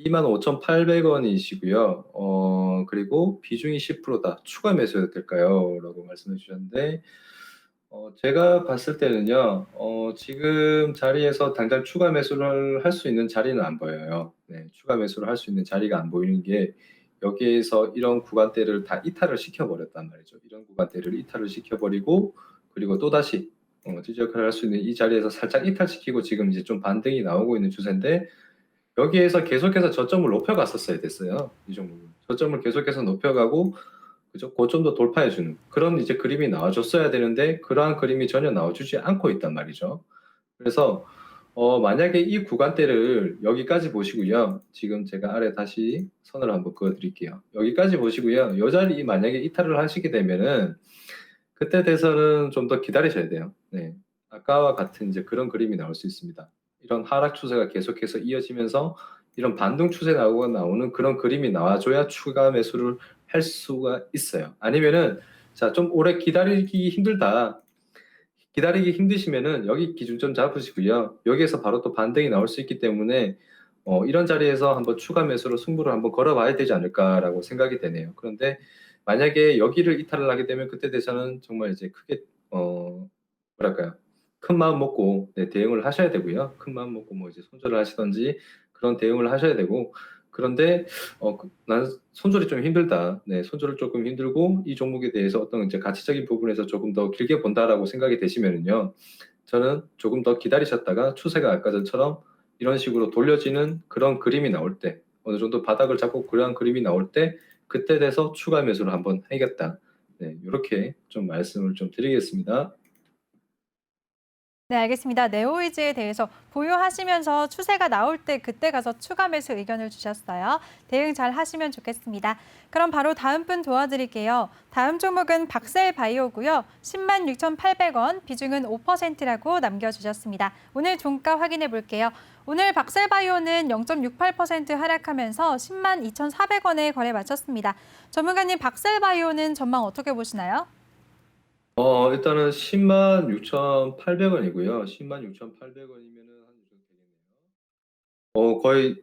25,800원이시고요. 그리고 비중이 10%다. 추가 매수해도 될까요? 라고 말씀해 주셨는데 제가 봤을 때는요. 지금 자리에서 당장 추가 매수를 할 수 있는 자리는 안 보여요. 네, 추가 매수를 할 수 있는 자리가 안 보이는 게 여기에서 이런 구간대를 다 이탈을 시켜버렸단 말이죠. 이런 구간대를 이탈을 시켜버리고 그리고 또다시 지적을 할 수 있는 이 자리에서 살짝 이탈시키고 지금 이제 좀 반등이 나오고 있는 추세인데 여기에서 계속해서 저점을 높여갔었어야 됐어요. 이 종목은. 저점을 계속해서 높여가고 그죠? 고점도 돌파해주는 그런 이제 그림이 나와줬어야 되는데 그러한 그림이 전혀 나와주지 않고 있단 말이죠. 그래서 만약에 이 구간대를 여기까지 보시고요. 지금 제가 아래 다시 선을 한번 그어드릴게요. 여기까지 보시고요. 이 자리 만약에 이탈을 하시게 되면은 그때 돼서는 좀 더 기다리셔야 돼요. 네. 아까와 같은 이제 그런 그림이 나올 수 있습니다. 이런 하락 추세가 계속해서 이어지면서 이런 반등 추세 나오는 그런 그림이 나와줘야 추가 매수를 할 수가 있어요. 아니면은 자, 좀 오래 기다리기 힘들다. 기다리기 힘드시면은 여기 기준점 잡으시고요. 여기에서 바로 또 반등이 나올 수 있기 때문에 이런 자리에서 한번 추가 매수로 승부를 한번 걸어봐야 되지 않을까라고 생각이 되네요. 그런데 만약에 여기를 이탈을 하게 되면 그때 돼서는 정말 이제 크게 뭐랄까요? 큰 마음 먹고 네, 대응을 하셔야 되고요. 큰 마음 먹고 뭐 이제 손절을 하시든지 그런 대응을 하셔야 되고 그런데 난 손절이 좀 힘들다. 네, 손절을 조금 힘들고 이 종목에 대해서 어떤 이제 가치적인 부분에서 조금 더 길게 본다라고 생각이 되시면은요. 저는 조금 더 기다리셨다가 추세가 아까 전처럼 이런 식으로 돌려지는 그런 그림이 나올 때 어느 정도 바닥을 잡고 그러한 그림이 나올 때 그때 돼서 추가 매수를 한번 해야겠다. 네, 이렇게 좀 말씀을 좀 드리겠습니다. 네, 알겠습니다. 네오이즈에 대해서 보유하시면서 추세가 나올 때 그때 가서 추가 매수 의견을 주셨어요. 대응 잘 하시면 좋겠습니다. 그럼 바로 다음 분 도와드릴게요. 다음 종목은 박셀바이오고요. 106,800원, 비중은 5%라고 남겨주셨습니다. 오늘 종가 확인해 볼게요. 오늘 박셀바이오는 0.68% 하락하면서 102,400원에 거래 마쳤습니다. 전문가님, 박셀바이오는 전망 어떻게 보시나요? 일단은 106,800원이고요. 106,800원이면은 한 이 정도 되겠네요. 거의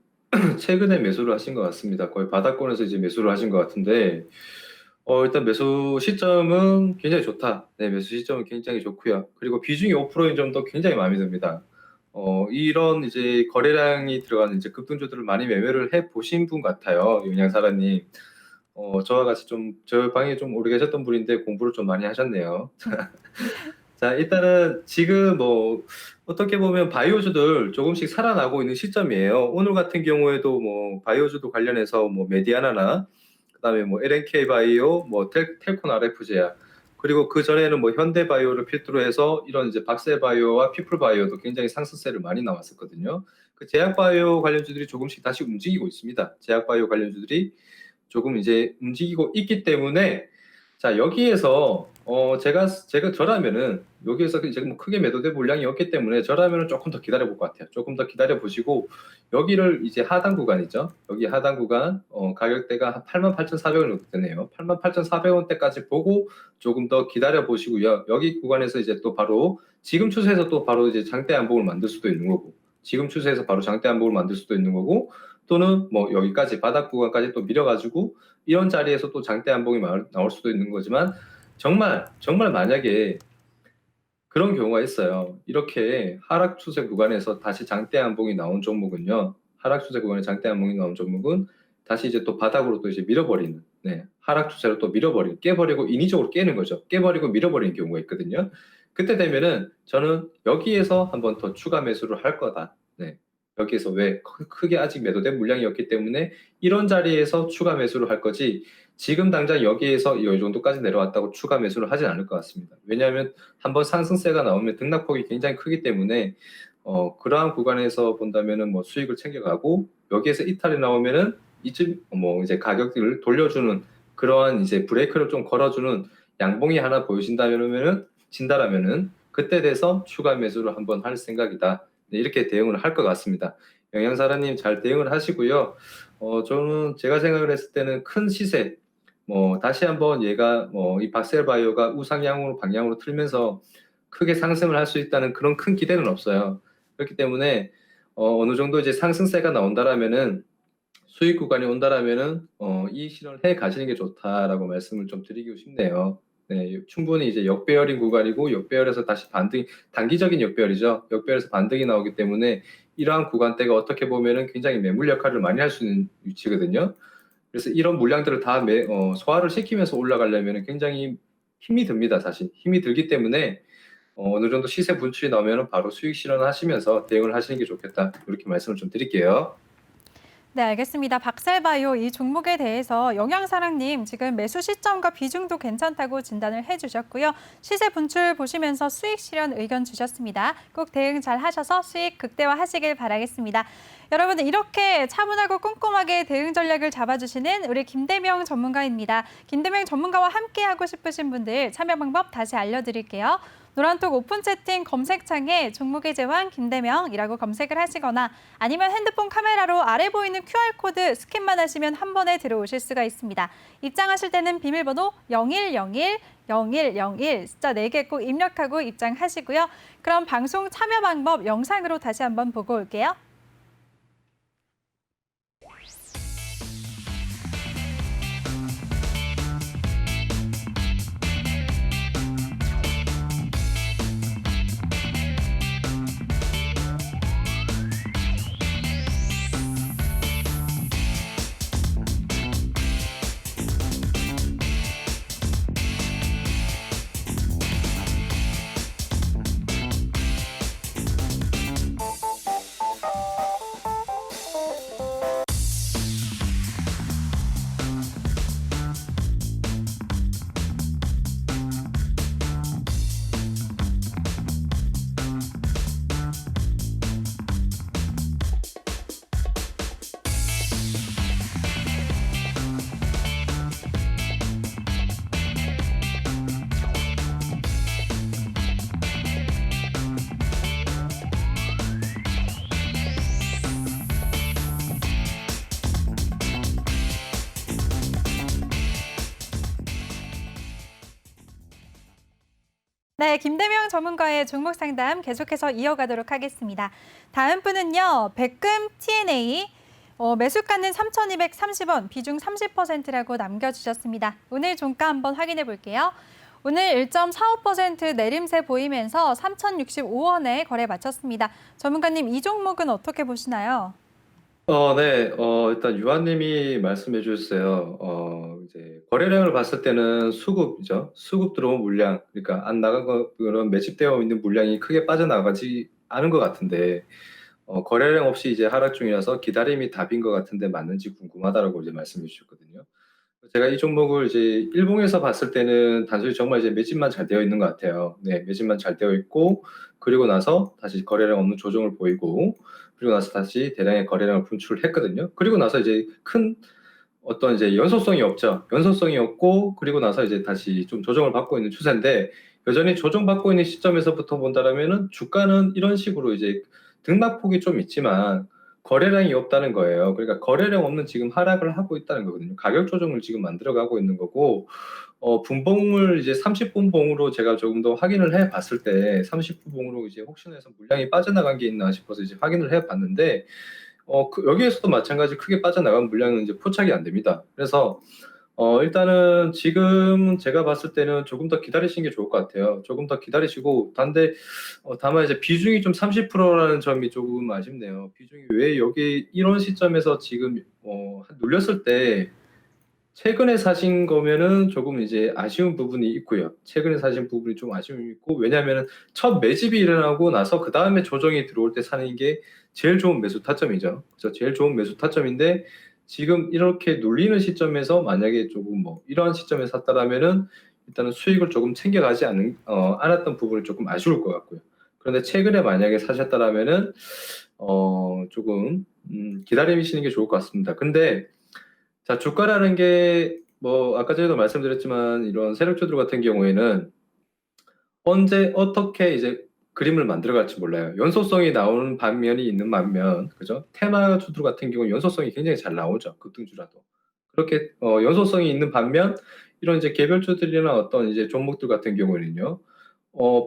최근에 매수를 하신 것 같습니다. 거의 바닥권에서 이제 매수를 하신 것 같은데, 일단 매수 시점은 굉장히 좋다. 네, 매수 시점은 굉장히 좋고요. 그리고 비중이 5%인 점도 굉장히 마음에 듭니다. 이런 이제 거래량이 들어가는 이제 급등주들을 많이 매매를 해 보신 분 같아요. 용양사라님. 저와 같이 좀, 저 방에 좀 오래 계셨던 분인데 공부를 좀 많이 하셨네요. 자, 일단은 지금 뭐 어떻게 보면 바이오주들 조금씩 살아나고 있는 시점이에요. 오늘 같은 경우에도 뭐 바이오주도 관련해서 뭐 메디아나나 그다음에 뭐 LNK 바이오, 뭐 텔콘 RF제약, 그리고 그 전에는 뭐 현대 바이오를 필두로 해서 이런 이제 박세 바이오와 피플 바이오도 굉장히 상승세를 많이 나왔었거든요. 그 제약 바이오 관련주들이 조금씩 다시 움직이고 있습니다. 제약 바이오 관련주들이 조금 이제 움직이고 있기 때문에, 자, 여기에서 제가 저라면은 여기에서 이제 뭐 크게 매도될 물량이 없기 때문에 저라면은 조금 더 기다려 볼 것 같아요. 조금 더 기다려 보시고, 여기를 이제 하단 구간이죠. 여기 하단 구간 가격대가 한 88,400원 정도 되네요. 88,400원대까지 보고 조금 더 기다려 보시고요. 여기 구간에서 이제 또 바로 지금 추세에서 또 바로 이제 장대 안봉을 만들 수도 있는 거고, 지금 추세에서 바로 장대 안봉을 만들 수도 있는 거고, 또는 뭐 여기까지 바닥 구간까지 또 밀어가지고 이런 자리에서 또 장대 안봉이 나올 수도 있는 거지만, 정말 만약에 그런 경우가 있어요. 이렇게 하락 추세 구간에서 다시 장대 안봉이 나온 종목은요. 하락 추세 구간에 장대 안봉이 나온 종목은 다시 이제 또 바닥으로 또 이제 밀어버리는, 네, 하락 추세로 또 밀어버리는, 깨버리고 인위적으로 깨는 거죠. 깨버리고 밀어버리는 경우가 있거든요. 그때 되면은 저는 여기에서 한번 더 추가 매수를 할 거다. 네. 여기에서 왜 크게 아직 매도된 물량이 없기 때문에 이런 자리에서 추가 매수를 할 거지, 지금 당장 여기에서 이 정도까지 내려왔다고 추가 매수를 하진 않을 것 같습니다. 왜냐하면 한번 상승세가 나오면 등락폭이 굉장히 크기 때문에 그러한 구간에서 본다면은 뭐 수익을 챙겨가고, 여기에서 이탈이 나오면은 이쯤 뭐 이제 가격을 돌려주는 그러한 이제 브레이크를 좀 걸어주는 양봉이 하나 보여진다면은, 진다라면은 그때 돼서 추가 매수를 한번 할 생각이다. 네, 이렇게 대응을 할 것 같습니다. 영양사라님 잘 대응을 하시고요. 저는 제가 생각을 했을 때는 큰 시세, 뭐 다시 한번 얘가 뭐 이 박셀바이오가 우상향으로 방향으로 틀면서 크게 상승을 할 수 있다는 그런 큰 기대는 없어요. 그렇기 때문에 어느 정도 이제 상승세가 나온다라면은, 수익 구간이 온다라면은 이 실현을 해 가시는 게 좋다라고 말씀을 좀 드리고 싶네요. 네, 충분히 이제 역배열인 구간이고, 역배열에서 다시 반등, 단기적인 역배열이죠. 역배열에서 반등이 나오기 때문에 이러한 구간대가 어떻게 보면은 굉장히 매물 역할을 많이 할 수 있는 위치거든요. 그래서 이런 물량들을 다 소화를 시키면서 올라가려면 굉장히 힘이 듭니다. 사실 힘이 들기 때문에 어느 정도 시세 분출이 나오면 바로 수익 실현하시면서 대응을 하시는 게 좋겠다, 이렇게 말씀을 좀 드릴게요. 네, 알겠습니다. 박살바이오 이 종목에 대해서 영양사랑님 지금 매수 시점과 비중도 괜찮다고 진단을 해주셨고요. 시세 분출 보시면서 수익 실현 의견 주셨습니다. 꼭 대응 잘 하셔서 수익 극대화하시길 바라겠습니다. 여러분, 이렇게 차분하고 꼼꼼하게 대응 전략을 잡아주시는 우리 김대명 전문가입니다. 김대명 전문가와 함께하고 싶으신 분들 참여 방법 다시 알려드릴게요. 노란톡 오픈 채팅 검색창에 종목의 제왕 김대명이라고 검색을 하시거나, 아니면 핸드폰 카메라로 아래 보이는 QR코드 스캔만 하시면 한 번에 들어오실 수가 있습니다. 입장하실 때는 비밀번호 0101 0101 숫자 4개 꼭 입력하고 입장하시고요. 그럼 방송 참여 방법 영상으로 다시 한번 보고 올게요. 네, 김대명 전문가의 종목 상담 계속해서 이어가도록 하겠습니다. 다음 분은요, 백금 TNA 매수가는 3,230원, 비중 30%라고 남겨주셨습니다. 오늘 종가 한번 확인해 볼게요. 오늘 1.45% 내림세 보이면서 3,065원에 거래 마쳤습니다. 전문가님, 이 종목은 어떻게 보시나요? 네. 일단 유한님이 말씀해 주셨어요. 이제 거래량을 봤을 때는 수급이죠. 수급 들어온 물량, 그러니까 안 나간 거, 그런 매집되어 있는 물량이 크게 빠져나가지 않은 것 같은데, 거래량 없이 이제 하락 중이라서 기다림이 답인 것 같은데 맞는지 궁금하다라고 이제 말씀해 주셨거든요. 제가 이 종목을 이제 일봉에서 봤을 때는 단순히 정말 이제 매집만 잘 되어 있는 것 같아요. 네, 매집만 잘 되어 있고, 그리고 나서 다시 거래량 없는 조정을 보이고, 그리고 나서 다시 대량의 거래량을 분출을 했거든요. 그리고 나서 이제 큰 어떤 이제 연소성이 없죠. 연소성이 없고, 그리고 나서 이제 다시 좀 조정을 받고 있는 추세인데, 여전히 조정받고 있는 시점에서부터 본다라면은 주가는 이런 식으로 이제 등락폭이 좀 있지만 거래량이 없다는 거예요. 그러니까 거래량 없는 지금 하락을 하고 있다는 거거든요. 가격 조정을 지금 만들어가고 있는 거고, 분봉을 이제 30분 봉으로 제가 조금 더 확인을 해 봤을 때, 30분 봉으로 이제 혹시나 해서 물량이 빠져나간 게 있나 싶어서 이제 확인을 해 봤는데, 여기에서도 마찬가지 크게 빠져나간 물량은 이제 포착이 안 됩니다. 그래서 일단은 지금 제가 봤을 때는 조금 더 기다리시는 게 좋을 것 같아요. 조금 더 기다리시고, 다만 이제 비중이 좀 30%라는 점이 조금 아쉽네요. 비중이 왜 여기 이런 시점에서 지금, 눌렸을 때 최근에 사신 거면은 조금 이제 아쉬운 부분이 있고요. 최근에 사신 부분이 좀 아쉬움이 있고, 왜냐면은 첫 매집이 일어나고 나서 그 다음에 조정이 들어올 때 사는 게 제일 좋은 매수 타점이죠. 그래서 제일 좋은 매수 타점인데, 지금 이렇게 눌리는 시점에서 만약에 조금 뭐 이런 시점에 샀다라면은 일단은 수익을 조금 챙겨가지 않았던 부분이 조금 아쉬울 것 같고요. 그런데 최근에 만약에 사셨다라면은 조금 기다리시는 게 좋을 것 같습니다. 근데 자, 주가라는 게 뭐 아까 전에도 말씀드렸지만 이런 세력주들 같은 경우에는 언제 어떻게 이제 그림을 만들어 갈지 몰라요. 연소성이 나오는 반면이 있는 반면, 그죠? 테마주들 같은 경우는 연소성이 굉장히 잘 나오죠. 급등주라도. 그렇게 연소성이 있는 반면 이런 이제 개별주들이나 어떤 이제 종목들 같은 경우에는요.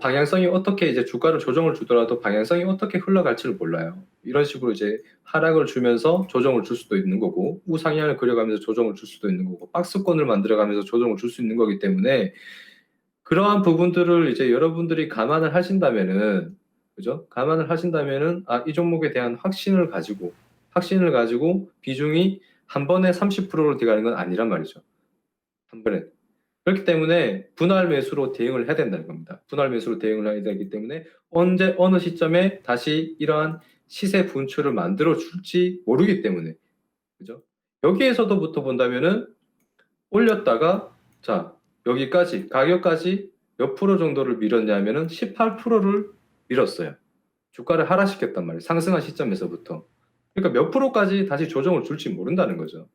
방향성이 어떻게 이제 주가를 조정을 주더라도 방향성이 어떻게 흘러갈지를 몰라요. 이런 식으로 이제 하락을 주면서 조정을 줄 수도 있는 거고, 우상향을 그려가면서 조정을 줄 수도 있는 거고, 박스권을 만들어가면서 조정을 줄 수 있는 거기 때문에 그러한 부분들을 이제 여러분들이 감안을 하신다면은, 그죠? 감안을 하신다면은, 이 종목에 대한 확신을 가지고 비중이 한 번에 30%로 들어가는 건 아니란 말이죠. 한 번에. 그렇기 때문에 분할 매수로 대응을 해야 된다는 겁니다. 분할 매수로 대응을 해야 되기 때문에 언제 어느 시점에 다시 이러한 시세 분출을 만들어 줄지 모르기 때문에, 그죠? 여기에서도부터 본다면은 올렸다가 자, 여기까지 가격까지 몇 프로 정도를 밀었냐면은 18%를 밀었어요. 주가를 하락시켰단 말이에요. 상승한 시점에서부터. 그러니까 몇 프로까지 다시 조정을 줄지 모른다는 거죠.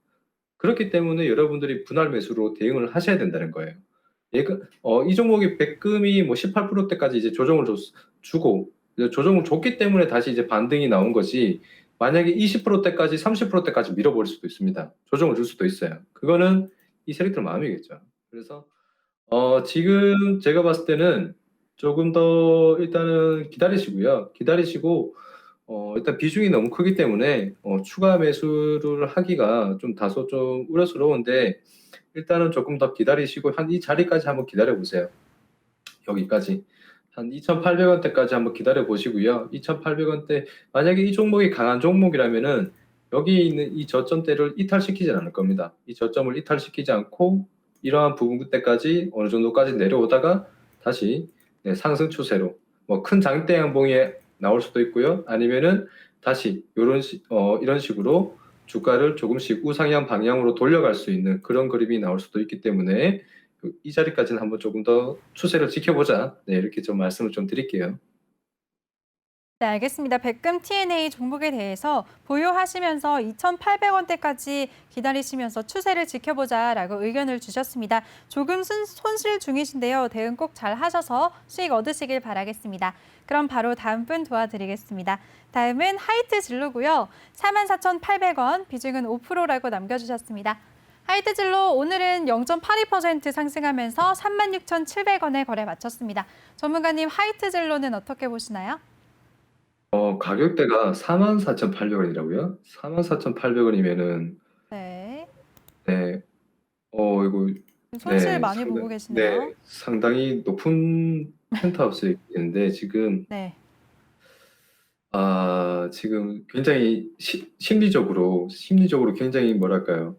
그렇기 때문에 여러분들이 분할 매수로 대응을 하셔야 된다는 거예요. 이 종목이 백금이 뭐 18%대까지 이제 주고, 이제 조정을 줬기 때문에 다시 이제 반등이 나온 거지, 만약에 20%대까지, 30%대까지 밀어버릴 수도 있습니다. 조정을 줄 수도 있어요. 그거는 이 세력들 마음이겠죠. 그래서, 지금 제가 봤을 때는 조금 더 일단은 기다리시고요. 기다리시고, 일단 비중이 너무 크기 때문에 추가 매수를 하기가 좀 다소 좀 우려스러운데, 일단은 조금 더 기다리시고 한 이 자리까지 한번 기다려 보세요. 여기까지 한 2,800원대까지 한번 기다려 보시고요. 2,800원대, 만약에 이 종목이 강한 종목이라면은 여기 있는 이 저점대를 이탈시키지 않을 겁니다. 이 저점을 이탈시키지 않고 이러한 부분대까지 어느 정도까지 내려오다가 다시 상승 추세로 뭐 큰 장대 양봉이 나올 수도 있고요. 아니면은 다시 이런 식으로 주가를 조금씩 우상향 방향으로 돌려갈 수 있는 그런 그림이 나올 수도 있기 때문에 이 자리까지는 한번 조금 더 추세를 지켜보자. 네, 이렇게 좀 말씀을 좀 드릴게요. 네, 알겠습니다. 백금 TNA 종목에 대해서 보유하시면서 2,800원대까지 기다리시면서 추세를 지켜보자라고 의견을 주셨습니다. 조금 손실 중이신데요. 대응 꼭 잘 하셔서 수익 얻으시길 바라겠습니다. 그럼 바로 다음 분 도와드리겠습니다. 다음은 하이트 진로고요. 44,800원, 비중은 5%라고 남겨주셨습니다. 하이트 진로 오늘은 0.82% 상승하면서 36,700원에 거래 마쳤습니다. 전문가님, 하이트 진로는 어떻게 보시나요? 가격대가 44,800원이라고요? 44,800원이면은 네. 네. 이거 손실 네. 많이 보고 네. 계시네요. 상당히 높은 펜트하우스에 있는데 네. 지금 굉장히 심리적으로 굉장히 뭐랄까요?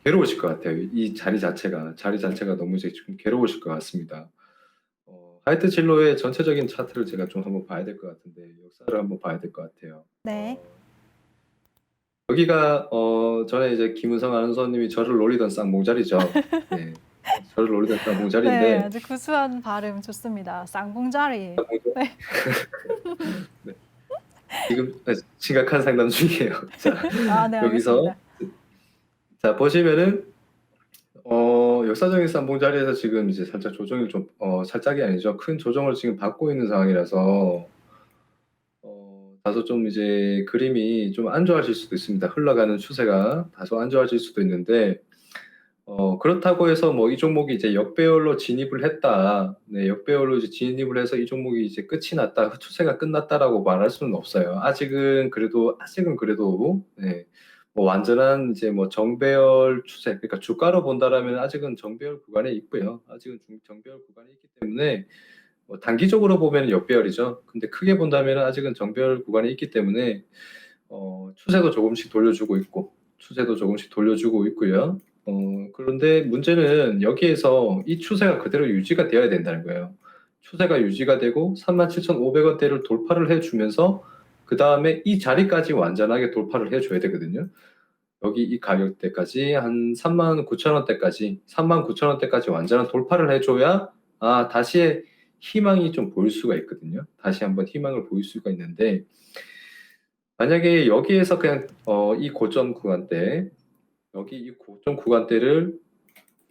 괴로우실 것 같아요. 이 자리 자체가 너무 이제 좀 괴로우실 것 같습니다. 하이트 진로의 전체적인 차트를 제가 좀 한번 봐야 될 것 같은데 역사를 한번 봐야 될 것 같아요. 네. 여기가 전에 이제 김은성 아나운서님이 저를 놀리던 쌍봉자리죠. 네. 저를 놀리던 네, 쌍봉자리인데 아주 구수한 발음 좋습니다. 쌍봉자리. 네. 네. 지금 심각한 상담 중이에요. 자, 아, 네, 여기서 알겠습니다. 자 보시면은 역사적인 쌍봉 자리에서 지금 이제 살짝 조정이 좀 살짝이 아니죠. 큰 조정을 지금 받고 있는 상황이라서 다소 좀 이제 그림이 좀 안 좋아질 수도 있습니다. 흘러가는 추세가 다소 안 좋아질 수도 있는데 그렇다고 해서 뭐 이 종목이 이제 역배열로 진입을 했다. 네, 역배열로 이제 진입을 해서 이 종목이 이제 끝이 났다, 추세가 끝났다라고 말할 수는 없어요. 아직은 그래도 네, 뭐 완전한 이제 뭐 정배열 추세, 그러니까 주가로 본다라면 아직은 정배열 구간에 있고요. 아직은 정배열 구간에 있기 때문에 뭐 단기적으로 보면 역배열이죠. 근데 크게 본다면 아직은 정배열 구간에 있기 때문에 추세도 조금씩 돌려주고 있고, 추세도 조금씩 돌려주고 있고요. 그런데 문제는 여기에서 이 추세가 그대로 유지가 되어야 된다는 거예요. 추세가 유지가 되고 37,500원대를 돌파를 해주면서 그 다음에 이 자리까지 완전하게 돌파를 해줘야 되거든요. 여기 이 가격대까지 한 39,000원대까지 완전한 돌파를 해줘야 다시 희망이 좀 보일 수가 있거든요. 다시 한번 희망을 보일 수가 있는데 만약에 여기에서 그냥 이 고점 구간대 여기 이 고점 구간대를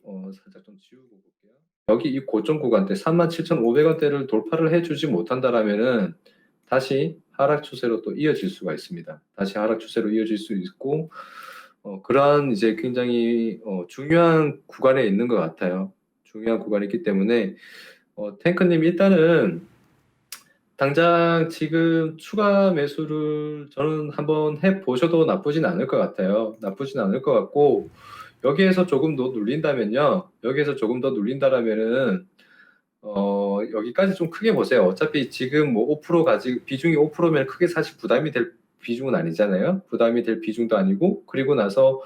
살짝 좀 지우고 볼게요. 여기 이 고점 구간대 37,500원대를 돌파를 해주지 못한다라면은 다시 하락 추세로 또 이어질 수가 있습니다. 다시 하락 추세로 이어질 수 있고 그러한 이제 굉장히 중요한 구간에 있는 것 같아요. 중요한 구간이 있기 때문에 탱크님 일단은 당장 지금 추가 매수를 저는 한번 해 보셔도 나쁘진 않을 것 같아요. 나쁘진 않을 것 같고 여기에서 조금 더 눌린다면요. 여기에서 조금 더 눌린다라면은 여기까지 좀 크게 보세요. 어차피 지금 뭐 5% 가지고 비중이 5%면 크게 사실 부담이 될 비중은 아니잖아요. 부담이 될 비중도 아니고 그리고 나서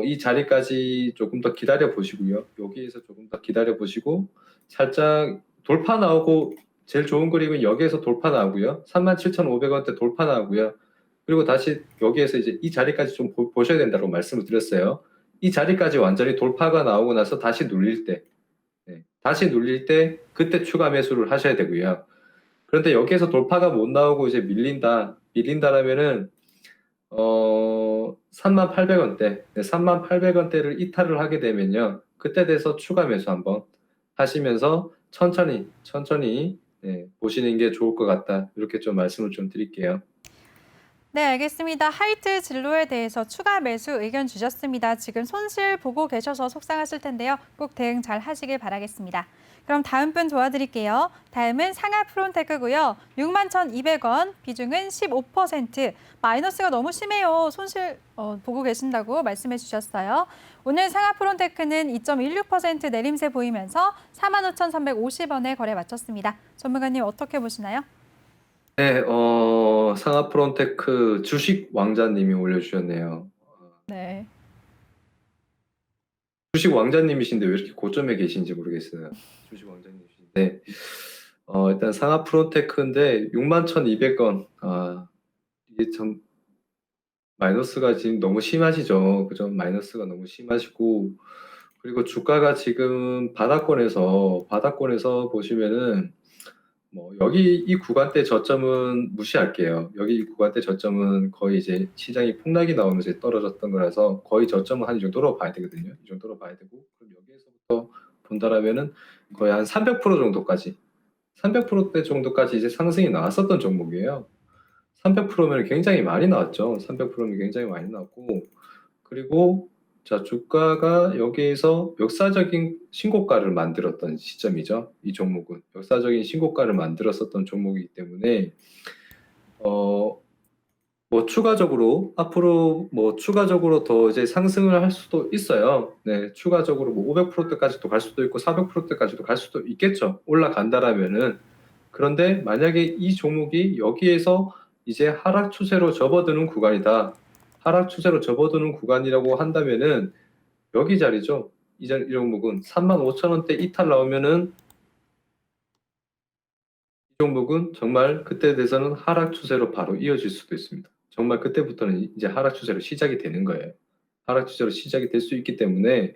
이 자리까지 조금 더 기다려 보시고요. 여기에서 조금 더 기다려 보시고 살짝 돌파 나오고 제일 좋은 그림은 여기에서 돌파 나오고요. 37,500원대 돌파 나오고요. 그리고 다시 여기에서 이제 이 자리까지 좀 보셔야 된다고 말씀을 드렸어요. 이 자리까지 완전히 돌파가 나오고 나서 다시 눌릴 때, 네, 다시 눌릴 때 그때 추가 매수를 하셔야 되고요. 그런데 여기에서 돌파가 못 나오고 이제 밀린다라면은 38,000원대, 38,000원대를 이탈을 하게 되면요. 그때 돼서 추가 매수 한번 하시면서 천천히 네, 보시는 게 좋을 것 같다. 이렇게 좀 말씀을 좀 드릴게요. 네, 알겠습니다. 하이트 진로에 대해서 추가 매수 의견 주셨습니다. 지금 손실 보고 계셔서 속상하실 텐데요. 꼭 대응 잘 하시길 바라겠습니다. 그럼 다음 분 도와드릴게요. 다음은 상하 프론테크고요. 61,200원, 비중은 15%. 마이너스가 너무 심해요. 손실 보고 계신다고 말씀해 주셨어요. 오늘 상하 프론테크는 2.16% 내림세 보이면서 45,350원에 거래 마쳤습니다. 전문가님 어떻게 보시나요? 네, 상하 프론테크 주식 왕자님이 올려주셨네요. 네. 주식 왕자님이신데 왜 이렇게 고점에 계신지 모르겠어요. 주식 왕자님이신데 일단 상하 프론테크인데 61,200원. 이게 참 마이너스가 지금 너무 심하시죠. 그죠? 마이너스가 너무 심하시고 그리고 주가가 지금 바닥권에서 보시면은 뭐 여기 이 구간대 저점은 무시할게요. 여기 이 구간대 저점은 거의 이제 시장이 폭락이 나오면서 떨어졌던 거라서 거의 저점은 한 이 정도로 봐야 되거든요. 이 정도로 봐야 되고 그럼 여기에서부터 본다라면은 거의 한 300%대 정도까지 이제 상승이 나왔었던 종목이에요. 300%면 굉장히 많이 나왔죠. 300%면 굉장히 많이 나왔고 그리고 자, 주가가 여기에서 역사적인 신고가를 만들었던 시점이죠. 이 종목은 역사적인 신고가를 만들었었던 종목이기 때문에 뭐 추가적으로 앞으로 뭐 추가적으로 더 이제 상승을 할 수도 있어요. 네, 추가적으로 뭐 500%대까지도 갈 수도 있고 400%대까지도 갈 수도 있겠죠. 올라간다라면은. 그런데 만약에 이 종목이 여기에서 이제 하락 추세로 접어드는 구간이다. 하락 추세로 접어드는 구간이라고 한다면은 여기 자리죠. 이 종목은 35,000원대 이탈 나오면은 이 종목은 정말 그때 돼서는 하락 추세로 바로 이어질 수도 있습니다. 정말 그때부터는 이제 하락 추세로 시작이 되는 거예요. 하락 추세로 시작이 될 수 있기 때문에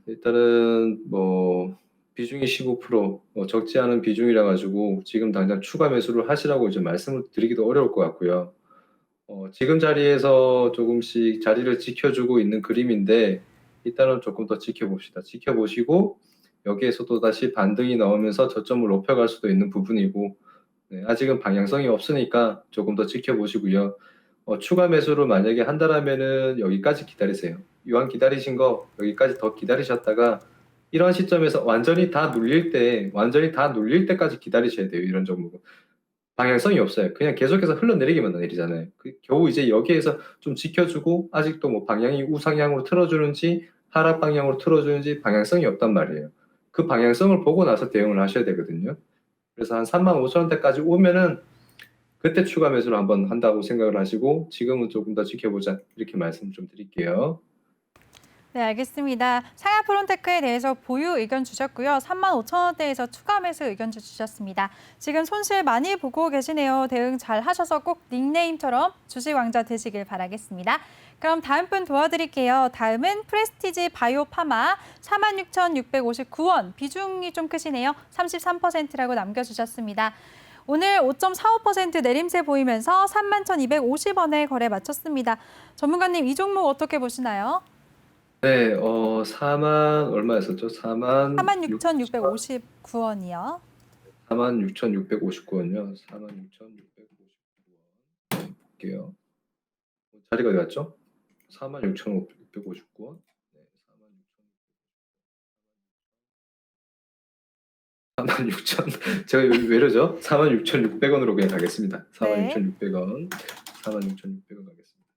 일단은 뭐 비중이 15%, 적지 않은 비중이라 가지고 지금 당장 추가 매수를 하시라고 이제 말씀을 드리기도 어려울 것 같고요. 지금 자리에서 조금씩 자리를 지켜주고 있는 그림인데 일단은 조금 더 지켜봅시다. 지켜보시고 여기에서도 다시 반등이 나오면서 저점을 높여갈 수도 있는 부분이고, 네, 아직은 방향성이 없으니까 조금 더 지켜보시고요. 추가 매수를 만약에 한다라면은 여기까지 기다리세요. 이왕 기다리신 거 여기까지 더 기다리셨다가 이런 시점에서 완전히 다 눌릴 때까지 기다리셔야 돼요. 이런 종목은 방향성이 없어요. 그냥 계속해서 흘러내리기만 내리잖아요. 겨우 이제 여기에서 좀 지켜주고 아직도 뭐 방향이 우상향으로 틀어주는지 하락 방향으로 틀어주는지 방향성이 없단 말이에요. 그 방향성을 보고 나서 대응을 하셔야 되거든요. 그래서 한 35,000원대까지 오면은 그때 추가 매수를 한번 한다고 생각을 하시고 지금은 조금 더 지켜보자 이렇게 말씀 좀 드릴게요. 네, 알겠습니다. 상하프론테크에 대해서 보유 의견 주셨고요. 35,000원대에서 추가 매수 의견 주셨습니다. 지금 손실 많이 보고 계시네요. 대응 잘 하셔서 꼭 닉네임처럼 주식 왕자 되시길 바라겠습니다. 그럼 다음 분 도와드릴게요. 다음은 프레스티지 바이오 파마 46,659원. 비중이 좀 크시네요. 33%라고 남겨주셨습니다. 오늘 5.45% 내림세 보이면서 31,250원에 거래 마쳤습니다. 전문가님, 이 종목 어떻게 보시나요? 네, 4만 얼마였었죠? 46,659원이요. 46,659원요. 46,659원. 볼게요. 자리가 어디 갔죠? 46,659원. 네, 46,000. 제가 왜 이러죠? 46,600원으로 그냥 가겠습니다. 46,600원. 46,600원 가겠습니다.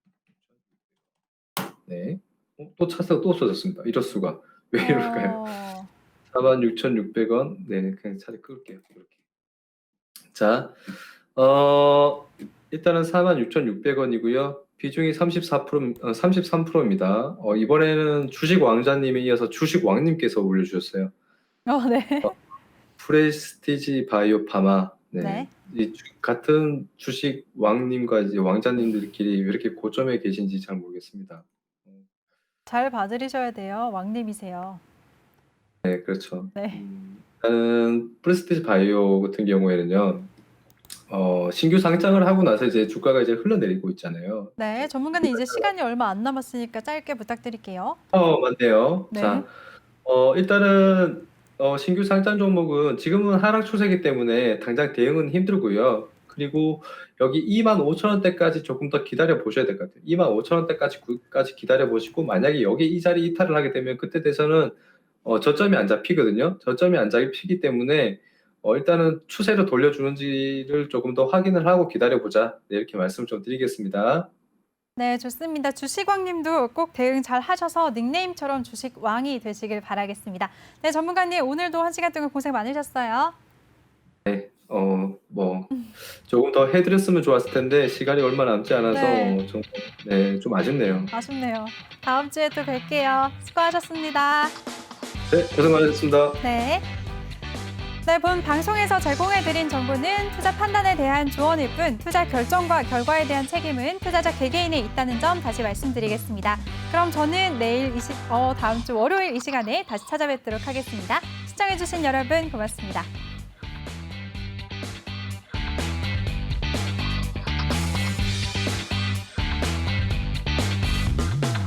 네. 또 차트가 또 없어졌습니다. 이럴 수가. 왜 이럴까요? 46,600원. 네, 그냥 차라리 끌게요. 이렇게. 자, 일단은 46,600원이고요. 비중이 33%입니다. 이번에는 주식 왕자님에 이어서 주식 왕님께서 올려주셨어요. 네. 프레스티지 바이오 파마. 네. 네. 같은 주식 왕님과 이제 왕자님들끼리 왜 이렇게 고점에 계신지 잘 모르겠습니다. 잘 봐드리셔야 돼요. 왕님이세요. 네, 그렇죠. 네. 일단은 프레스티지 바이오 같은 경우에는요, 신규 상장을 하고 나서 이제 주가가 이제 흘러내리고 있잖아요. 네, 전문가님 이제 시간이 얼마 안 남았으니까 짧게 부탁드릴게요. 맞네요. 네. 자, 일단은 신규 상장 종목은 지금은 하락 추세이기 때문에 당장 대응은 힘들고요. 그리고 여기 25,000원대까지 조금 더 기다려 보셔야 될 것 같아요. 25,000원대까지 기다려 보시고 만약에 여기 이 자리 이탈을 하게 되면 그때 돼서는 저점이 안 잡히거든요. 저점이 안 잡히기 때문에 일단은 추세로 돌려주는지를 조금 더 확인을 하고 기다려 보자. 네, 이렇게 말씀을 좀 드리겠습니다. 네, 좋습니다. 주식왕님도 꼭 대응 잘 하셔서 닉네임처럼 주식왕이 되시길 바라겠습니다. 네, 전문가님 오늘도 1시간 동안 고생 많으셨어요. 네, 뭐 조금 더 해드렸으면 좋았을 텐데 시간이 얼마 남지 않아서 네. 좀 아쉽네요. 아쉽네요. 다음 주에 또 뵐게요. 수고하셨습니다. 네, 고생 많으셨습니다. 네. 네, 본 방송에서 제공해드린 정보는 투자 판단에 대한 조언일 뿐 투자 결정과 결과에 대한 책임은 투자자 개개인에 있다는 점 다시 말씀드리겠습니다. 그럼 저는 다음 주 월요일 이 시간에 다시 찾아뵙도록 하겠습니다. 시청해주신 여러분 고맙습니다.